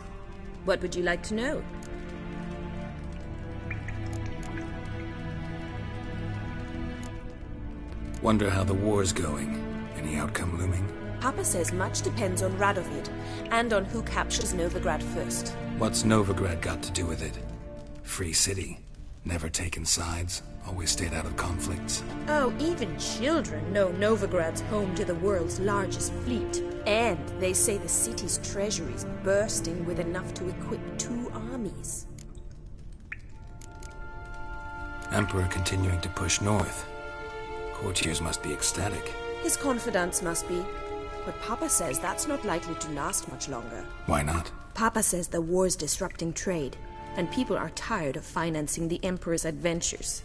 What would you like to know? Wonder how the war's going. Any outcome looming? Papa says much depends on Radovid, and on who captures Novigrad first. What's Novigrad got to do with it? Free city. Never taken sides. Always stayed out of conflicts. Oh, even children know Novigrad's home to the world's largest fleet. And they say the city's treasury's bursting with enough to equip 2 armies. Emperor continuing to push north. Courtiers must be ecstatic. His confidants must be. But Papa says that's not likely to last much longer. Why not? Papa says the war's disrupting trade, and people are tired of financing the Emperor's adventures.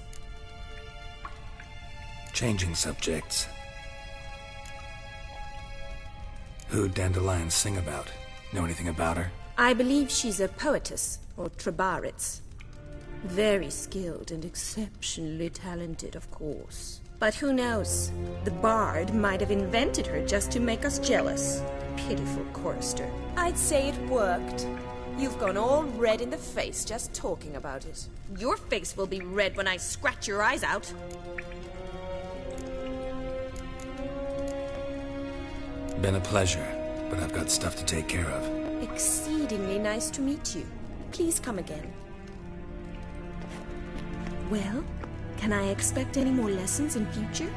Changing subjects. Who'd Dandelion sing about? Know anything about her? I believe she's a poetess, or Trebaritz. Very skilled and exceptionally talented, of course. But who knows? The bard might have invented her just to make us jealous. Pitiful chorister. I'd say it worked. You've gone all red in the face just talking about it. Your face will be red when I scratch your eyes out. Been a pleasure, but I've got stuff to take care of. Exceedingly nice to meet you. Please come again. Well, can I expect any more lessons in future?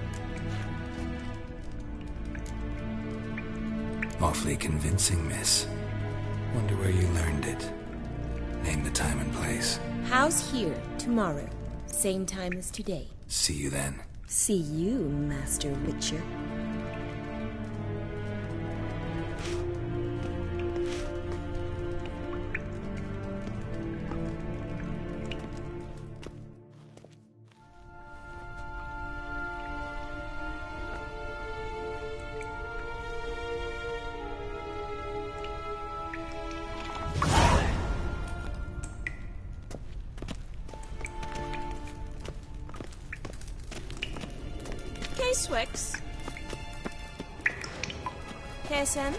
Awfully convincing, miss. Wonder where you learned it. Name the time and place. House here, tomorrow. Same time as today. See you then. See you, Master Witcher. Swix. Kessen.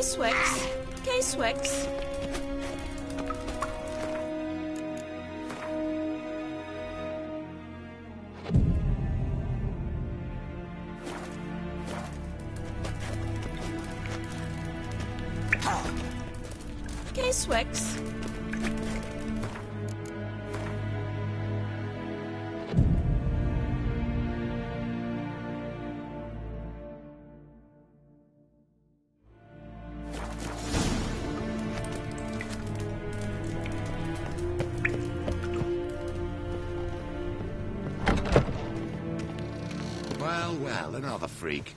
K-Swex. K-Swex. K-Swex. Well, another freak.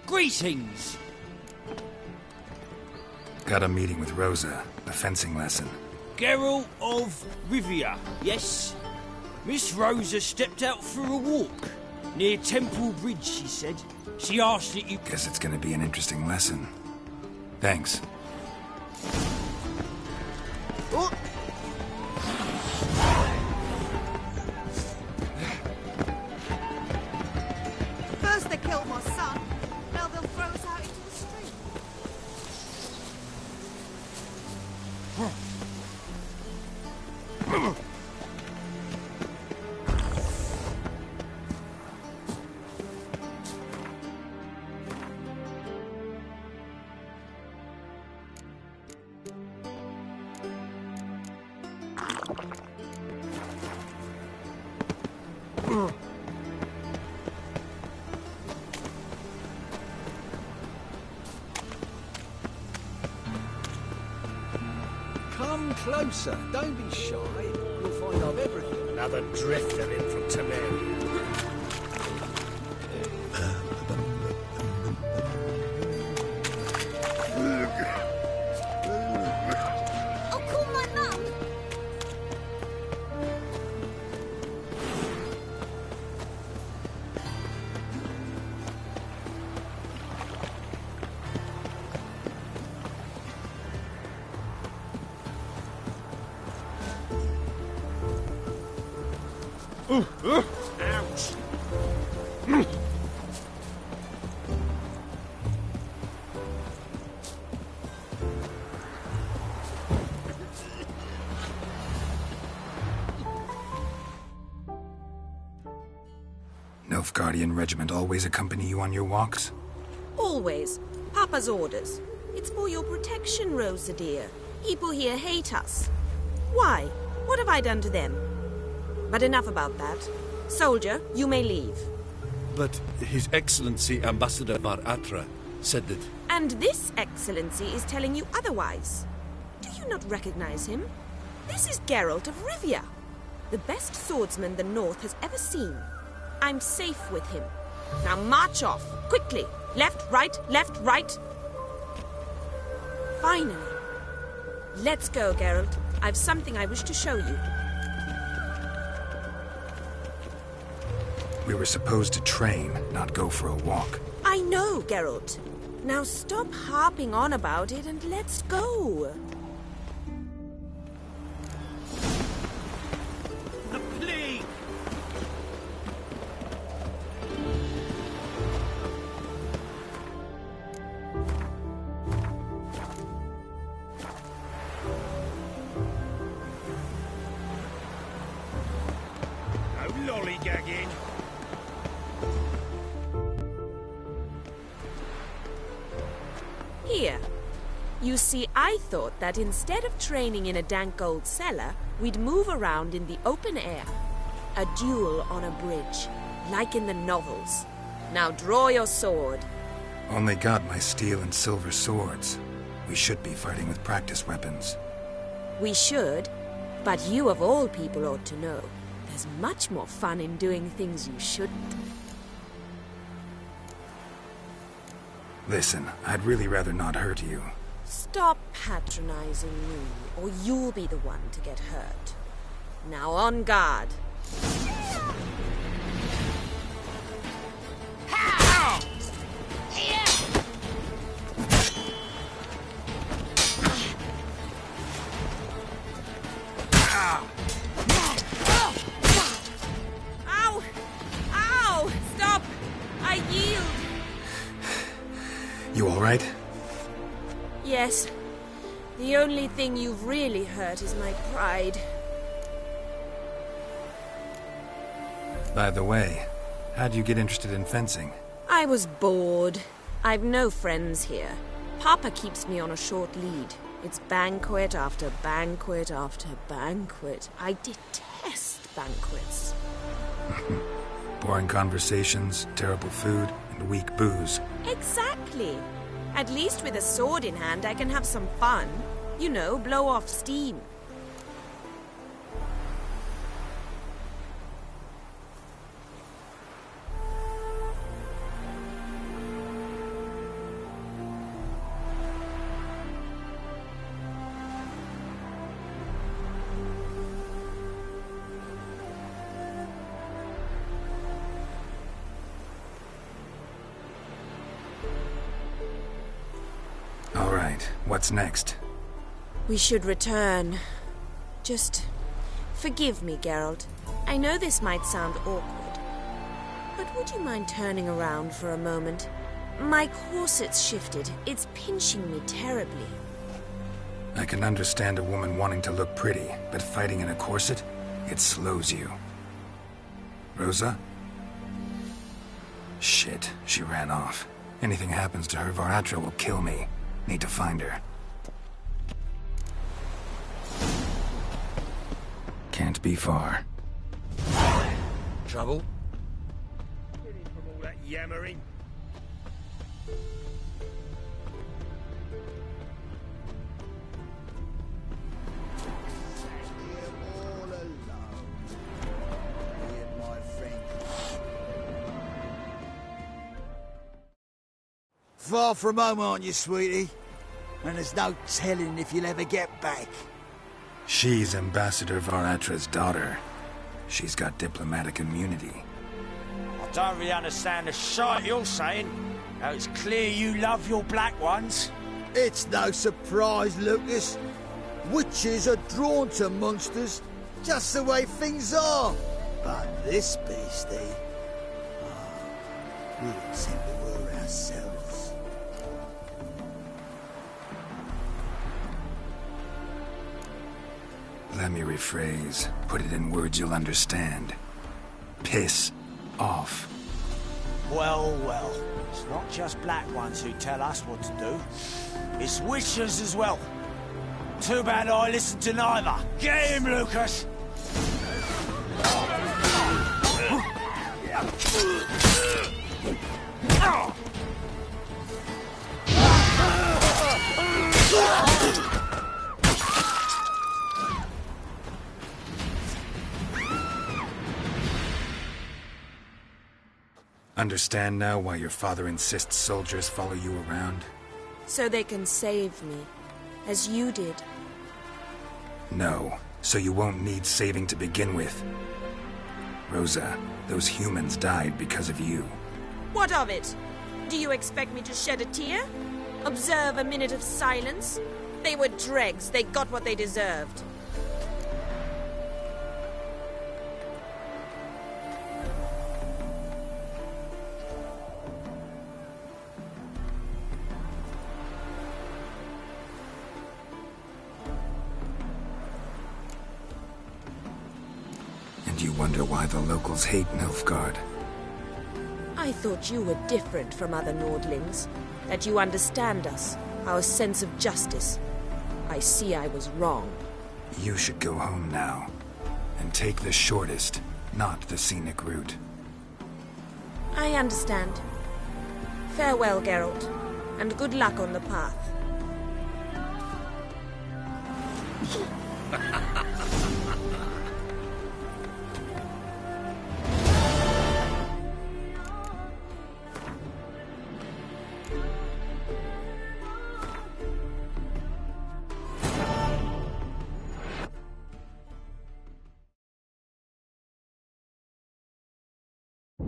Greetings! Got a meeting with Rosa, a fencing lesson. Geralt of Rivia, yes? Miss Rosa stepped out for a walk. Near Temple Bridge, she said. She asked that you... Guess it's gonna be an interesting lesson. Thanks. Oh. First they killed my son, now they'll throw us out into the street. Come closer. Don't be shy. You'll find I've everything. Another drifter in from Temeria. I'll call my mum. Ouch! Nilfgaardian regiment always accompany you on your walks? Always. Papa's orders. It's for your protection, Rosa dear. People here hate us. Why? What have I done to them? But enough about that. Soldier, you may leave. But His Excellency Ambassador Var Atra said that... And this excellency is telling you otherwise. Do you not recognize him? This is Geralt of Rivia, the best swordsman the North has ever seen. I'm safe with him. Now march off, quickly. Left, right, left, right. Finally. Let's go, Geralt. I've something I wish to show you. We were supposed to train, not go for a walk. I know, Geralt. Now stop harping on about it and let's go. The plague! No lollygagging. Here. You see, I thought that instead of training in a dank old cellar, we'd move around in the open air. A duel on a bridge, like in the novels. Now draw your sword. Only got my steel and silver swords. We should be fighting with practice weapons. We should, but you of all people ought to know. There's much more fun in doing things you shouldn't. Listen, I'd really rather not hurt you. Stop patronizing me, or you'll be the one to get hurt. Now on guard. Ow! Ow! Stop! I yield! You all right? Yes. The only thing you've really hurt is my pride. By the way, how'd you get interested in fencing? I was bored. I've no friends here. Papa keeps me on a short lead. It's banquet after banquet after banquet. I detest banquets. Boring conversations, terrible food, and weak booze. Exactly. At least with a sword in hand, I can have some fun. You know, blow off steam. All right, what's next? We should return. Just forgive me, Geralt. I know this might sound awkward, but would you mind turning around for a moment? My corset's shifted. It's pinching me terribly. I can understand a woman wanting to look pretty, but fighting in a corset, it slows you. Rosa? Shit, she ran off. Anything happens to her, Var Attre will kill me. Need to find her. Can't be far. Trouble? From all that yammering. Far from home, aren't you, sweetie? And there's no telling if you'll ever get back. She's Ambassador Var Attre's daughter. She's got diplomatic immunity. I don't really understand the shite you're saying. Now it's clear you love your black ones. It's no surprise, Lucas. Witches are drawn to monsters, just the way things are. But this beastie... we intend to were ourselves. Let me rephrase. Put it in words you'll understand. Piss off. Well, well. It's not just black ones who tell us what to do. It's witches as well. Too bad I listened to neither. Get him, Lucas! Understand now why your father insists soldiers follow you around? So they can save me, as you did. No, so you won't need saving to begin with. Rosa, those humans died because of you. What of it? Do you expect me to shed a tear? Observe a minute of silence? They were dregs. They got what they deserved. And you wonder why the locals hate Nilfgaard. I thought you were different from other Nordlings. That you understand us, our sense of justice. I see I was wrong. You should go home now. And take the shortest, not the scenic route. I understand. Farewell, Geralt. And good luck on the path.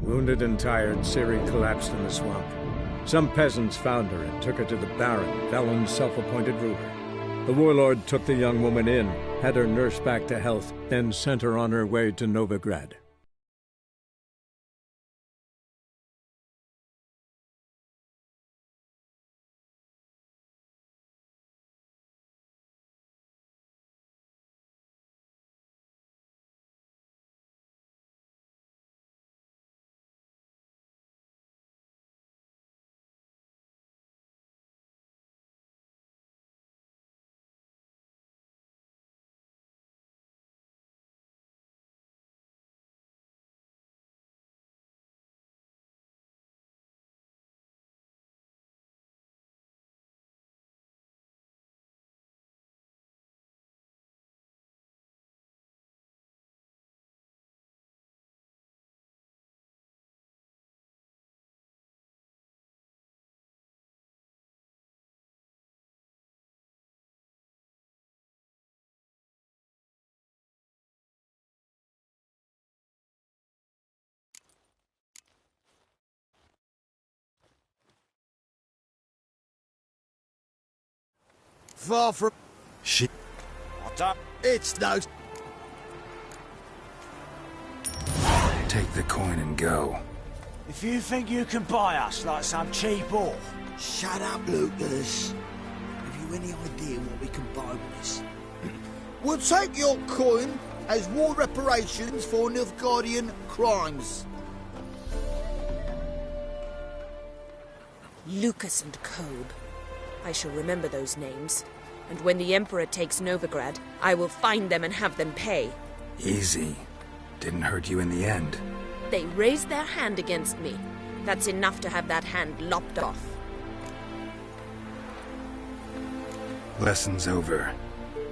Wounded and tired, Ciri collapsed in the swamp. Some peasants found her and took her to the Baron, Velen's self-appointed ruler. The warlord took the young woman in, had her nursed back to health, then sent her on her way to Novigrad. Far from... She... It's no... Take the coin and go. If you think you can buy us like some cheap whore... Shut up, Lucas. Have you any idea what we can buy with this? We'll take your coin as war reparations for Nilfgaardian crimes. Lucas and Kobe. I shall remember those names. And when the Emperor takes Novigrad, I will find them and have them pay. Easy. Didn't hurt you in the end. They raised their hand against me. That's enough to have that hand lopped off. Lesson's over.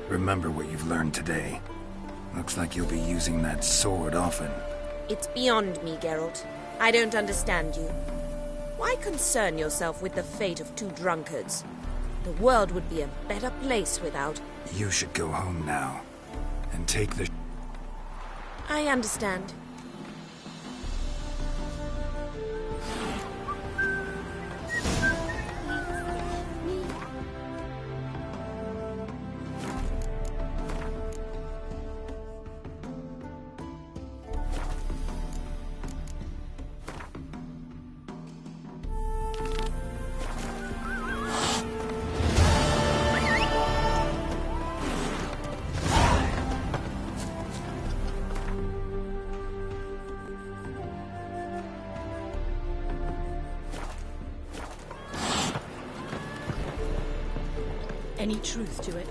Remember what you've learned today. Looks like you'll be using that sword often. It's beyond me, Geralt. I don't understand you. Why concern yourself with the fate of two drunkards? The world would be a better place without... You should go home now. And take the... I understand. Any truth to it?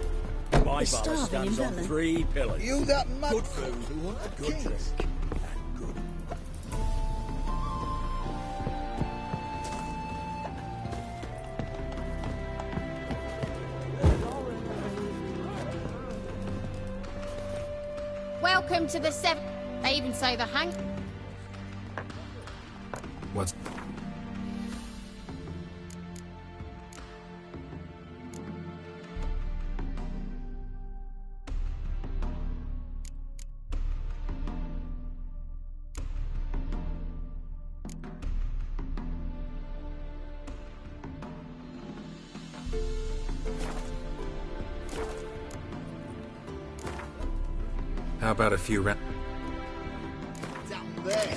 My bar starving stands in on Velen. 3 pillars. You that mud Good fool food, who want a good king. drink, and good... Welcome to the seven. They even say the hang. What's... How about a few rounds? Down there.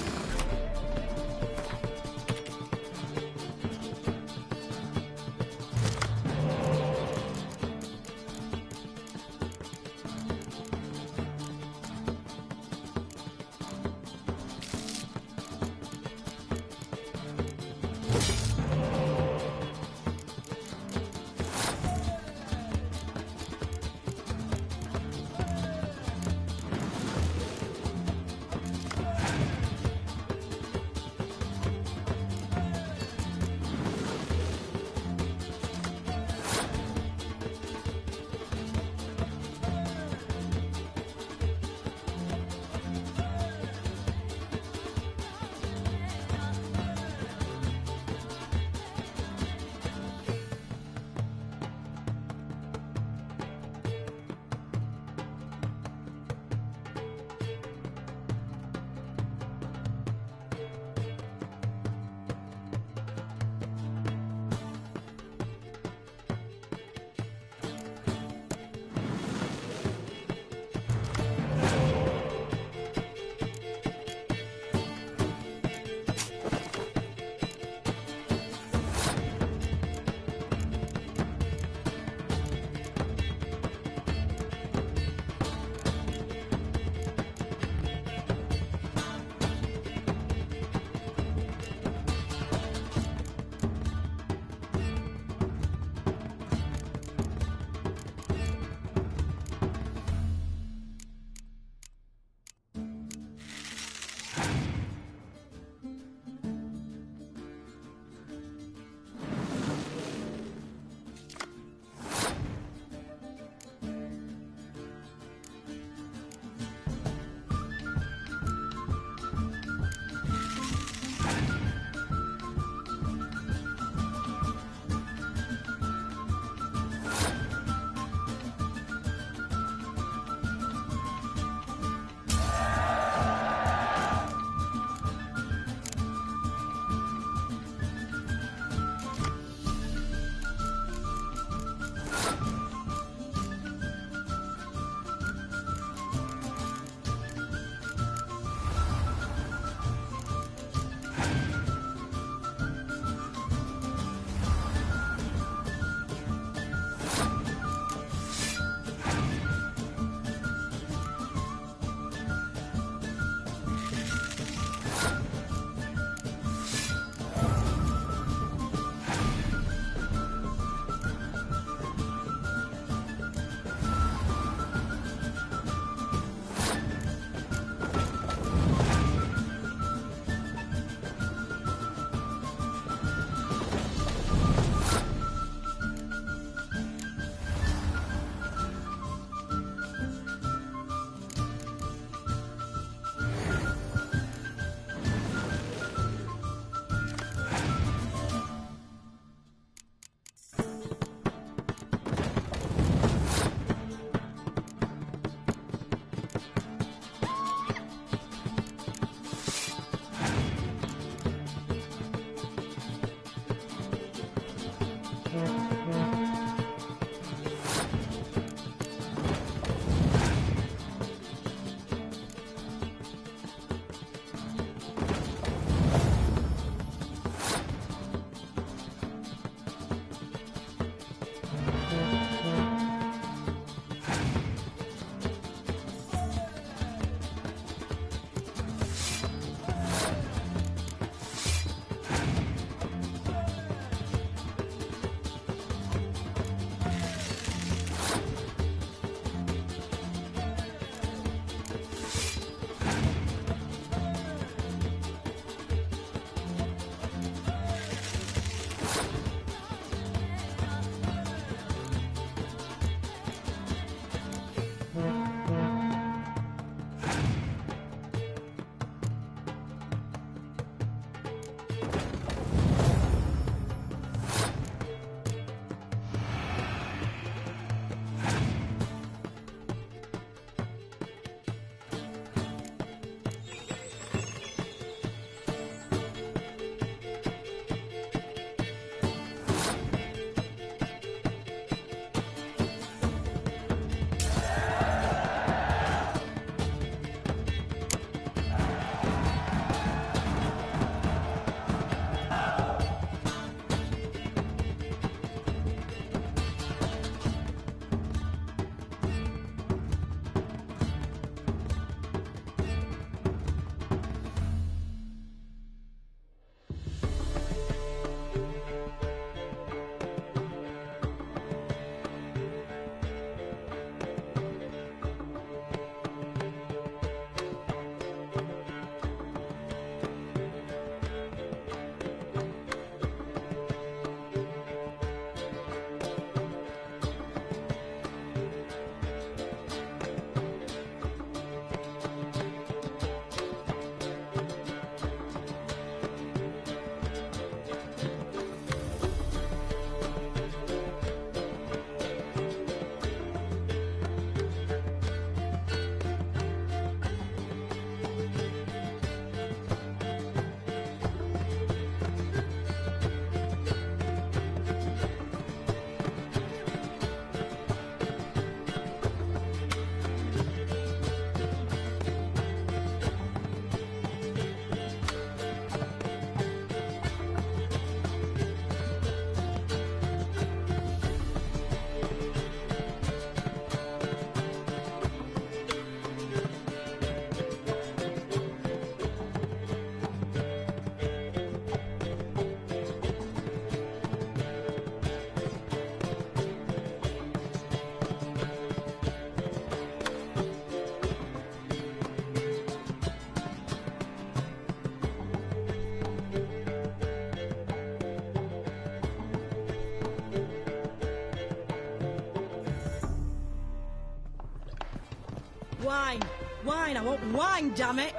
Wine! Wine! I want wine, damn it!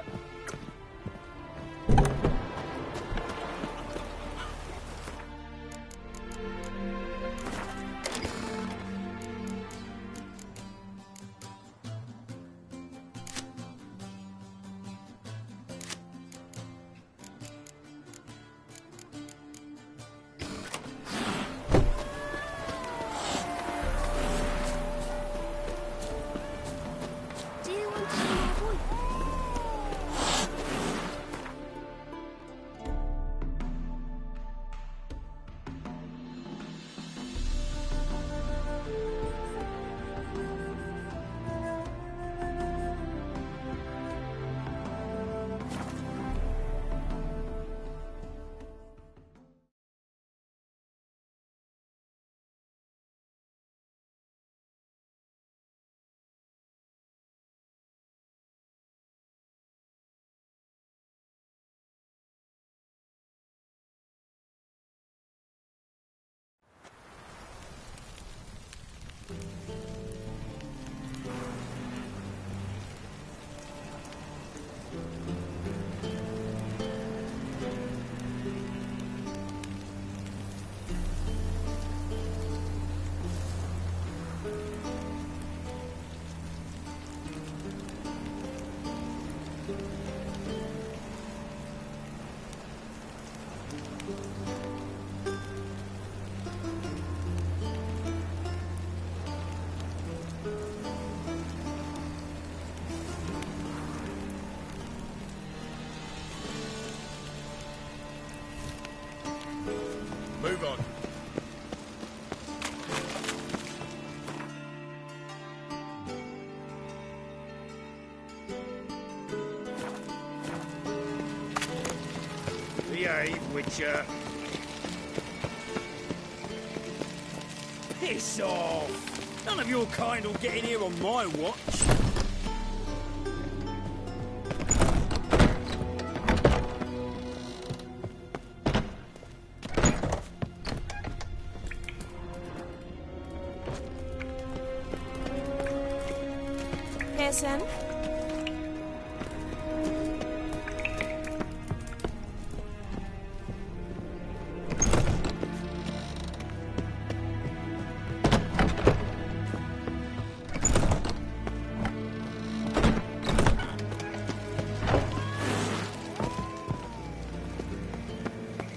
Move on. Behave, Witcher. Piss off! None of your kind will get in here on my watch. Pearson?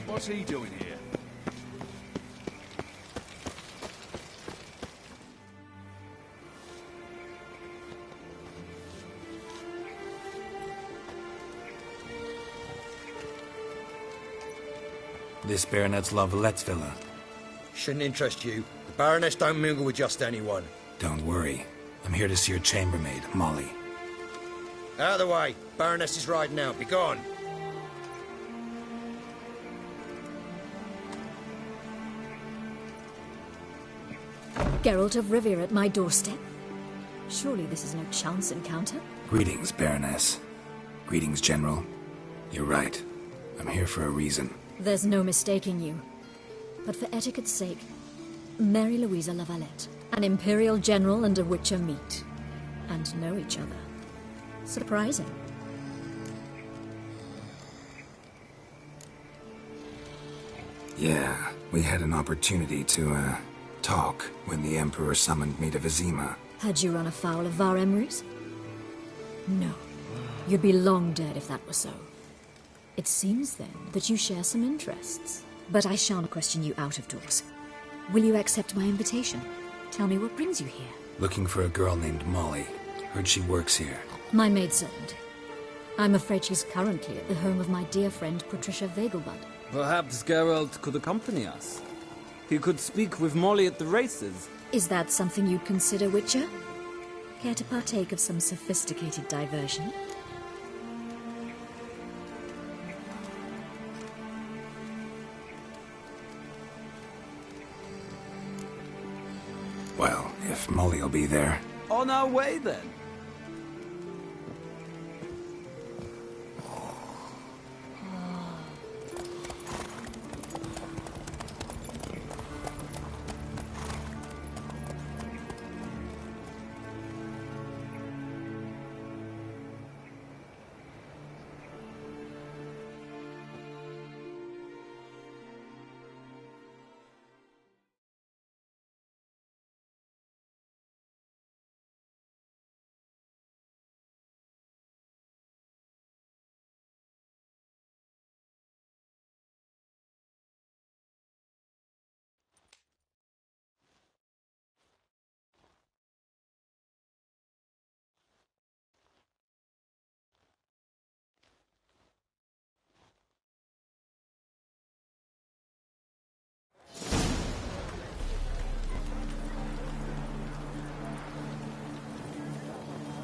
What's he doing here? This Baronet's La Valettes villa. Shouldn't interest you. The Baroness don't mingle with just anyone. Don't worry. I'm here to see your chambermaid, Molly. Out of the way. Baroness is riding out. Be gone. Geralt of Rivia at my doorstep? Surely this is no chance encounter? Greetings, Baroness. Greetings, General. You're right. I'm here for a reason. There's no mistaking you. But for etiquette's sake, Mary Louisa La Valette, an Imperial General and a Witcher meet. And know each other. Surprising. Yeah, we had an opportunity to, talk when the Emperor summoned me to Vizima. Had you run afoul of Var Emrys? No. You'd be long dead if that were so. It seems, then, that you share some interests. But I shan't question you out of doors. Will you accept my invitation? Tell me what brings you here. Looking for a girl named Molly. Heard she works here. My maidservant. I'm afraid she's currently at the home of my dear friend Patricia Vegelbud. Perhaps Geralt could accompany us. He could speak with Molly at the races. Is that something you'd consider, Witcher? Care to partake of some sophisticated diversion? Well, if Molly'll be there. On our way, then.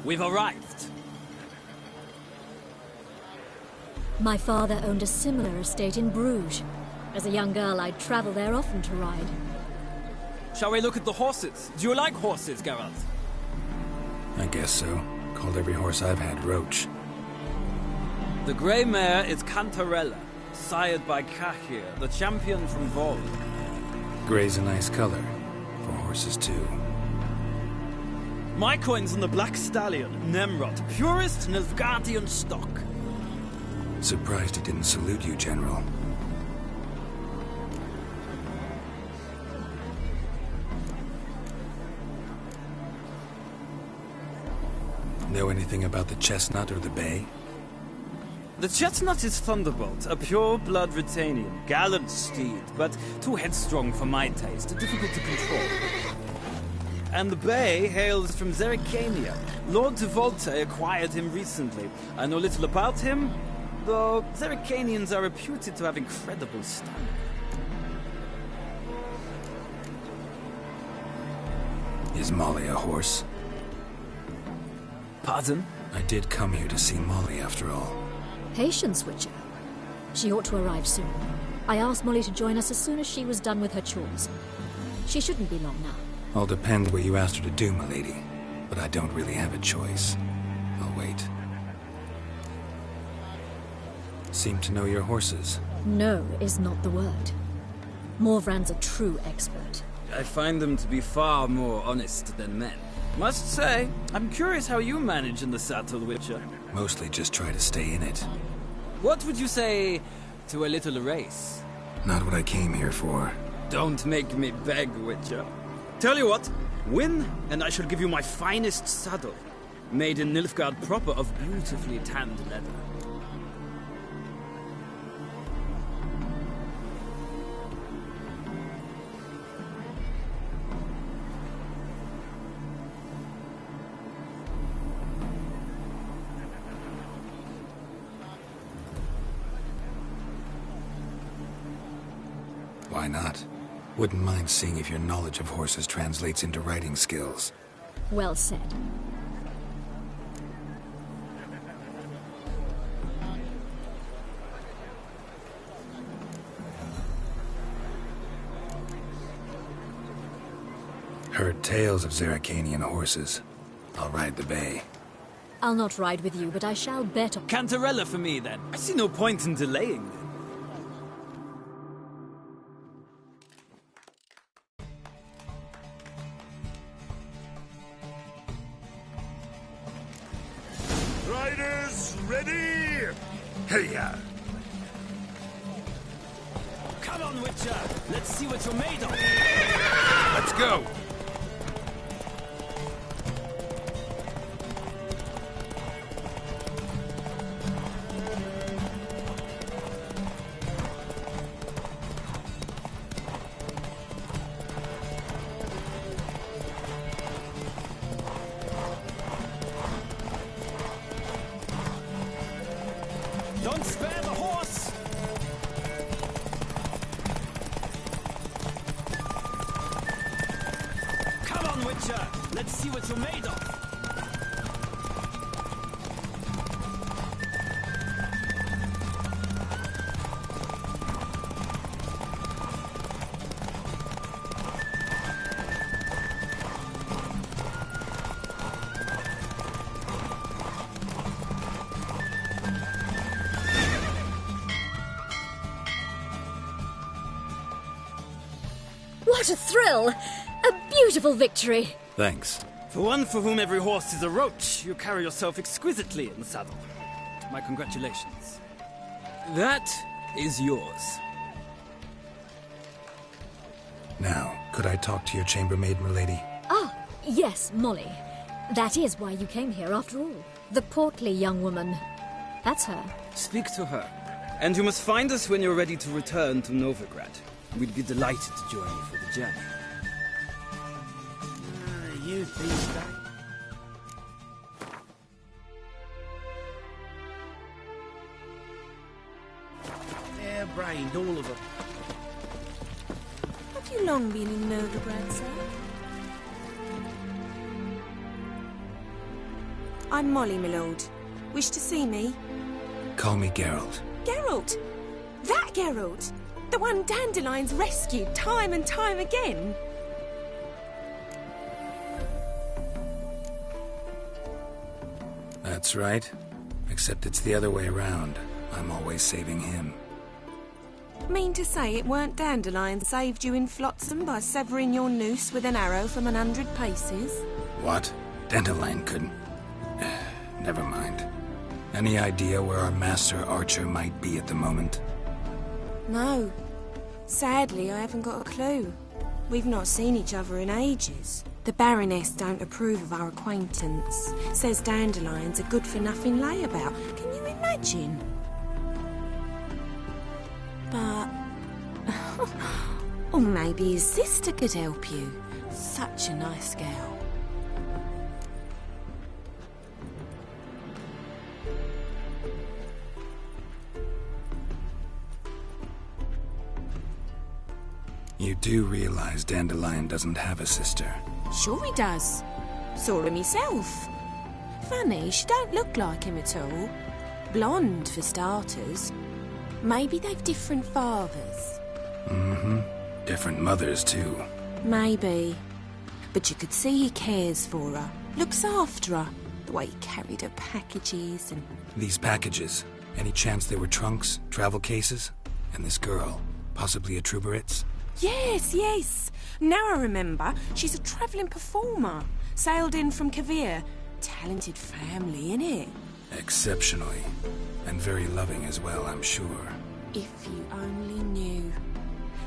We've arrived. My father owned a similar estate in Bruges. As a young girl, I'd travel there often to ride. Shall we look at the horses? Do you like horses, Geralt? I guess so. Called every horse I've had Roach. The grey mare is Cantarella, sired by Cahir, the champion from Vol. Grey's a nice color. For horses, too. My coin's on the Black Stallion, Nemrod, purest Nilfgaardian stock. Surprised he didn't salute you, General. Know anything about the Chestnut or the Bay? The Chestnut is Thunderbolt, a pure-blood Retanian, gallant steed, but too headstrong for my taste, difficult to control. And the Bay hails from Zerrikania. Lord de Volte acquired him recently. I know little about him, though Zerrikanians are reputed to have incredible stamina. Is Molly a horse? Pardon? I did come here to see Molly, after all. Patience, Witcher. She ought to arrive soon. I asked Molly to join us as soon as she was done with her chores. She shouldn't be long now. All depends what you asked her to do, milady. But I don't really have a choice. I'll wait. Seem to know your horses. No is not the word. Morvran's a true expert. I find them to be far more honest than men. Must say, I'm curious how you manage in the saddle, Witcher. Mostly just try to stay in it. What would you say to a little race? Not what I came here for. Don't make me beg, Witcher. Tell you what, win, and I shall give you my finest saddle. Made in Nilfgaard proper of beautifully tanned leather. Why not? Wouldn't mind seeing if your knowledge of horses translates into riding skills. Well said. Heard tales of Zeracanian horses. I'll ride the bay. I'll not ride with you, but I shall bet on... Cantarella for me, then. I see no point in delaying then. Riders, ready? Hey-ya! Come on, Witcher! Let's see what you're made of! Let's go! Don't spare the horse! Come on, Witcher! Let's see what you're made of! What a thrill! A beautiful victory! Thanks. For one for whom every horse is a roach, you carry yourself exquisitely in the saddle. My congratulations. That is yours. Now, could I talk to your chambermaid, milady? Ah, yes, Molly. That is why you came here, after all. The portly young woman. That's her. Speak to her. And you must find us when you're ready to return to Novigrad. We'd be delighted to join you for the journey. Youth these days. Hair-brained, all of them. Have you long been in Novigrad, sir? I'm Molly, my lord. Wish to see me? Call me Geralt. Geralt! That Geralt! The one Dandelion's rescued time and time again! That's right. Except it's the other way around. I'm always saving him. Mean to say it weren't Dandelion saved you in Flotsam by severing your noose with an arrow from 100 paces? What? Dandelion couldn't... Never mind. Any idea where our master archer might be at the moment? No. Sadly, I haven't got a clue. We've not seen each other in ages. The Baroness don't approve of our acquaintance. Says Dandelion's a good-for-nothing layabout. Can you imagine? But... or maybe his sister could help you. Such a nice girl. You do realize Dandelion doesn't have a sister. Sure he does. Saw her myself. Funny, she don't look like him at all. Blonde, for starters. Maybe they've different fathers. Mm-hmm. Different mothers, too. Maybe. But you could see he cares for her. Looks after her. The way he carried her packages and... These packages, any chance they were trunks, travel cases? And this girl, possibly a Truberitz? Yes, yes. Now I remember. She's a travelling performer. Sailed in from Kavir. Talented family, innit? Exceptionally. And very loving as well, I'm sure. If you only knew.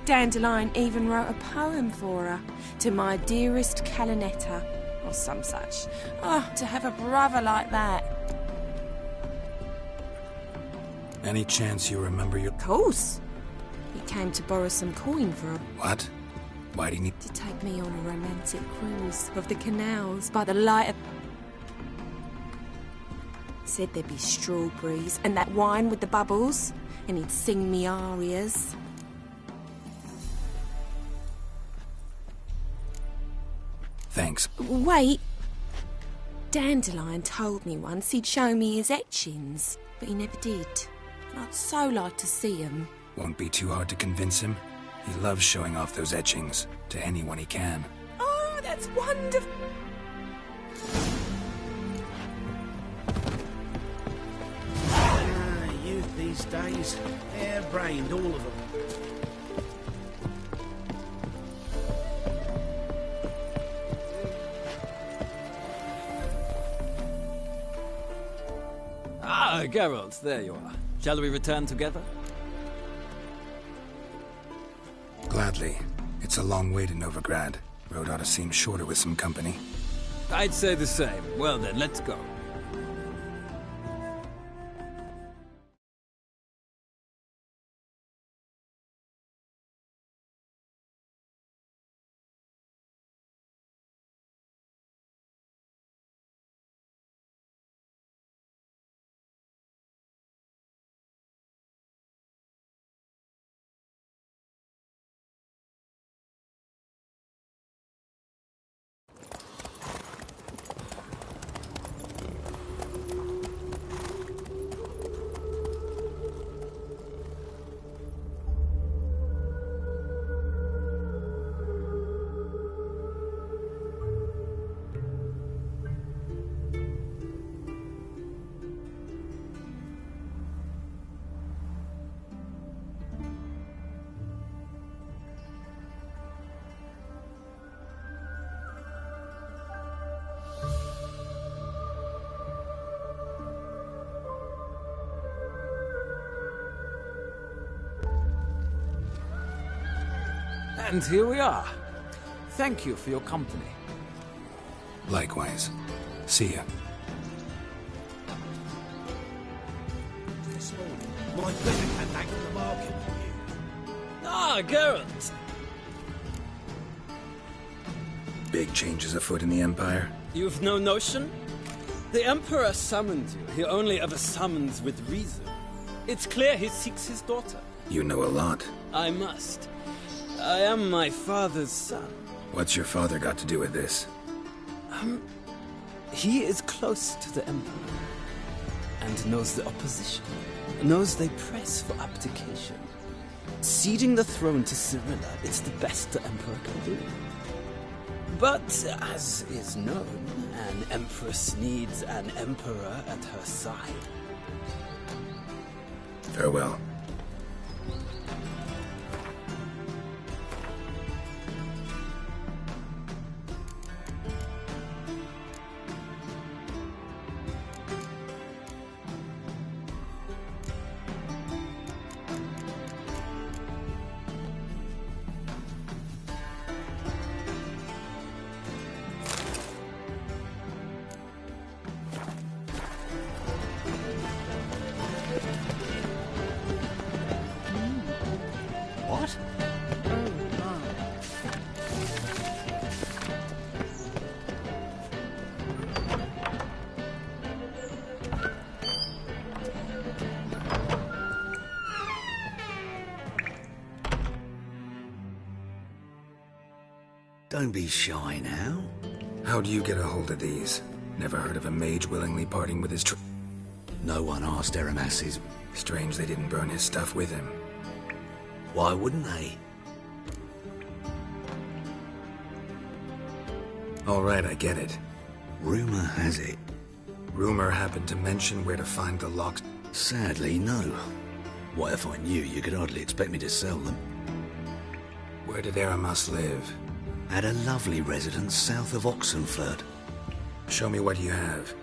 Dandelion even wrote a poem for her. To my dearest Calinetta. Or some such. Oh, to have a brother like that. Any chance you remember your... Of course. He came to borrow some coin for her. What? Why do you need... To take me on a romantic cruise of the canals by the light of... Said there'd be strawberries and that wine with the bubbles, and he'd sing me arias. Thanks. Wait. Dandelion told me once he'd show me his etchings, but he never did. And I'd so like to see them. Won't be too hard to convince him. He loves showing off those etchings to anyone he can. Oh, that's wonderful. Youth these days, hair-brained, all of them. Ah, Geralt, there you are. Shall we return together? Gladly. It's a long way to Novigrad. Road ought to seem shorter with some company. I'd say the same. Well then, let's go. And here we are. Thank you for your company. Likewise. See ya. My friend came back from the market with you. Ah, Geralt! Big changes afoot in the Empire. You've no notion? The Emperor summoned you. He only ever summons with reason. It's clear he seeks his daughter. You know a lot. I must. I am my father's son. What's your father got to do with this? He is close to the Emperor. And knows the opposition. Knows they press for abdication. Ceding the throne to Cirilla, it's the best the Emperor can do. But, as is known, an Empress needs an Emperor at her side. Farewell. Don't be shy now. How do you get a hold of these? Never heard of a mage willingly parting with his No one asked Eramas's. Strange they didn't burn his stuff with him. Why wouldn't they? All right, I get it. Rumor has it. Rumor happened to mention where to find the locks. Sadly, no. What if I knew? You could hardly expect me to sell them. Where did Eramas live? At a lovely residence south of Oxenford. Show me what you have.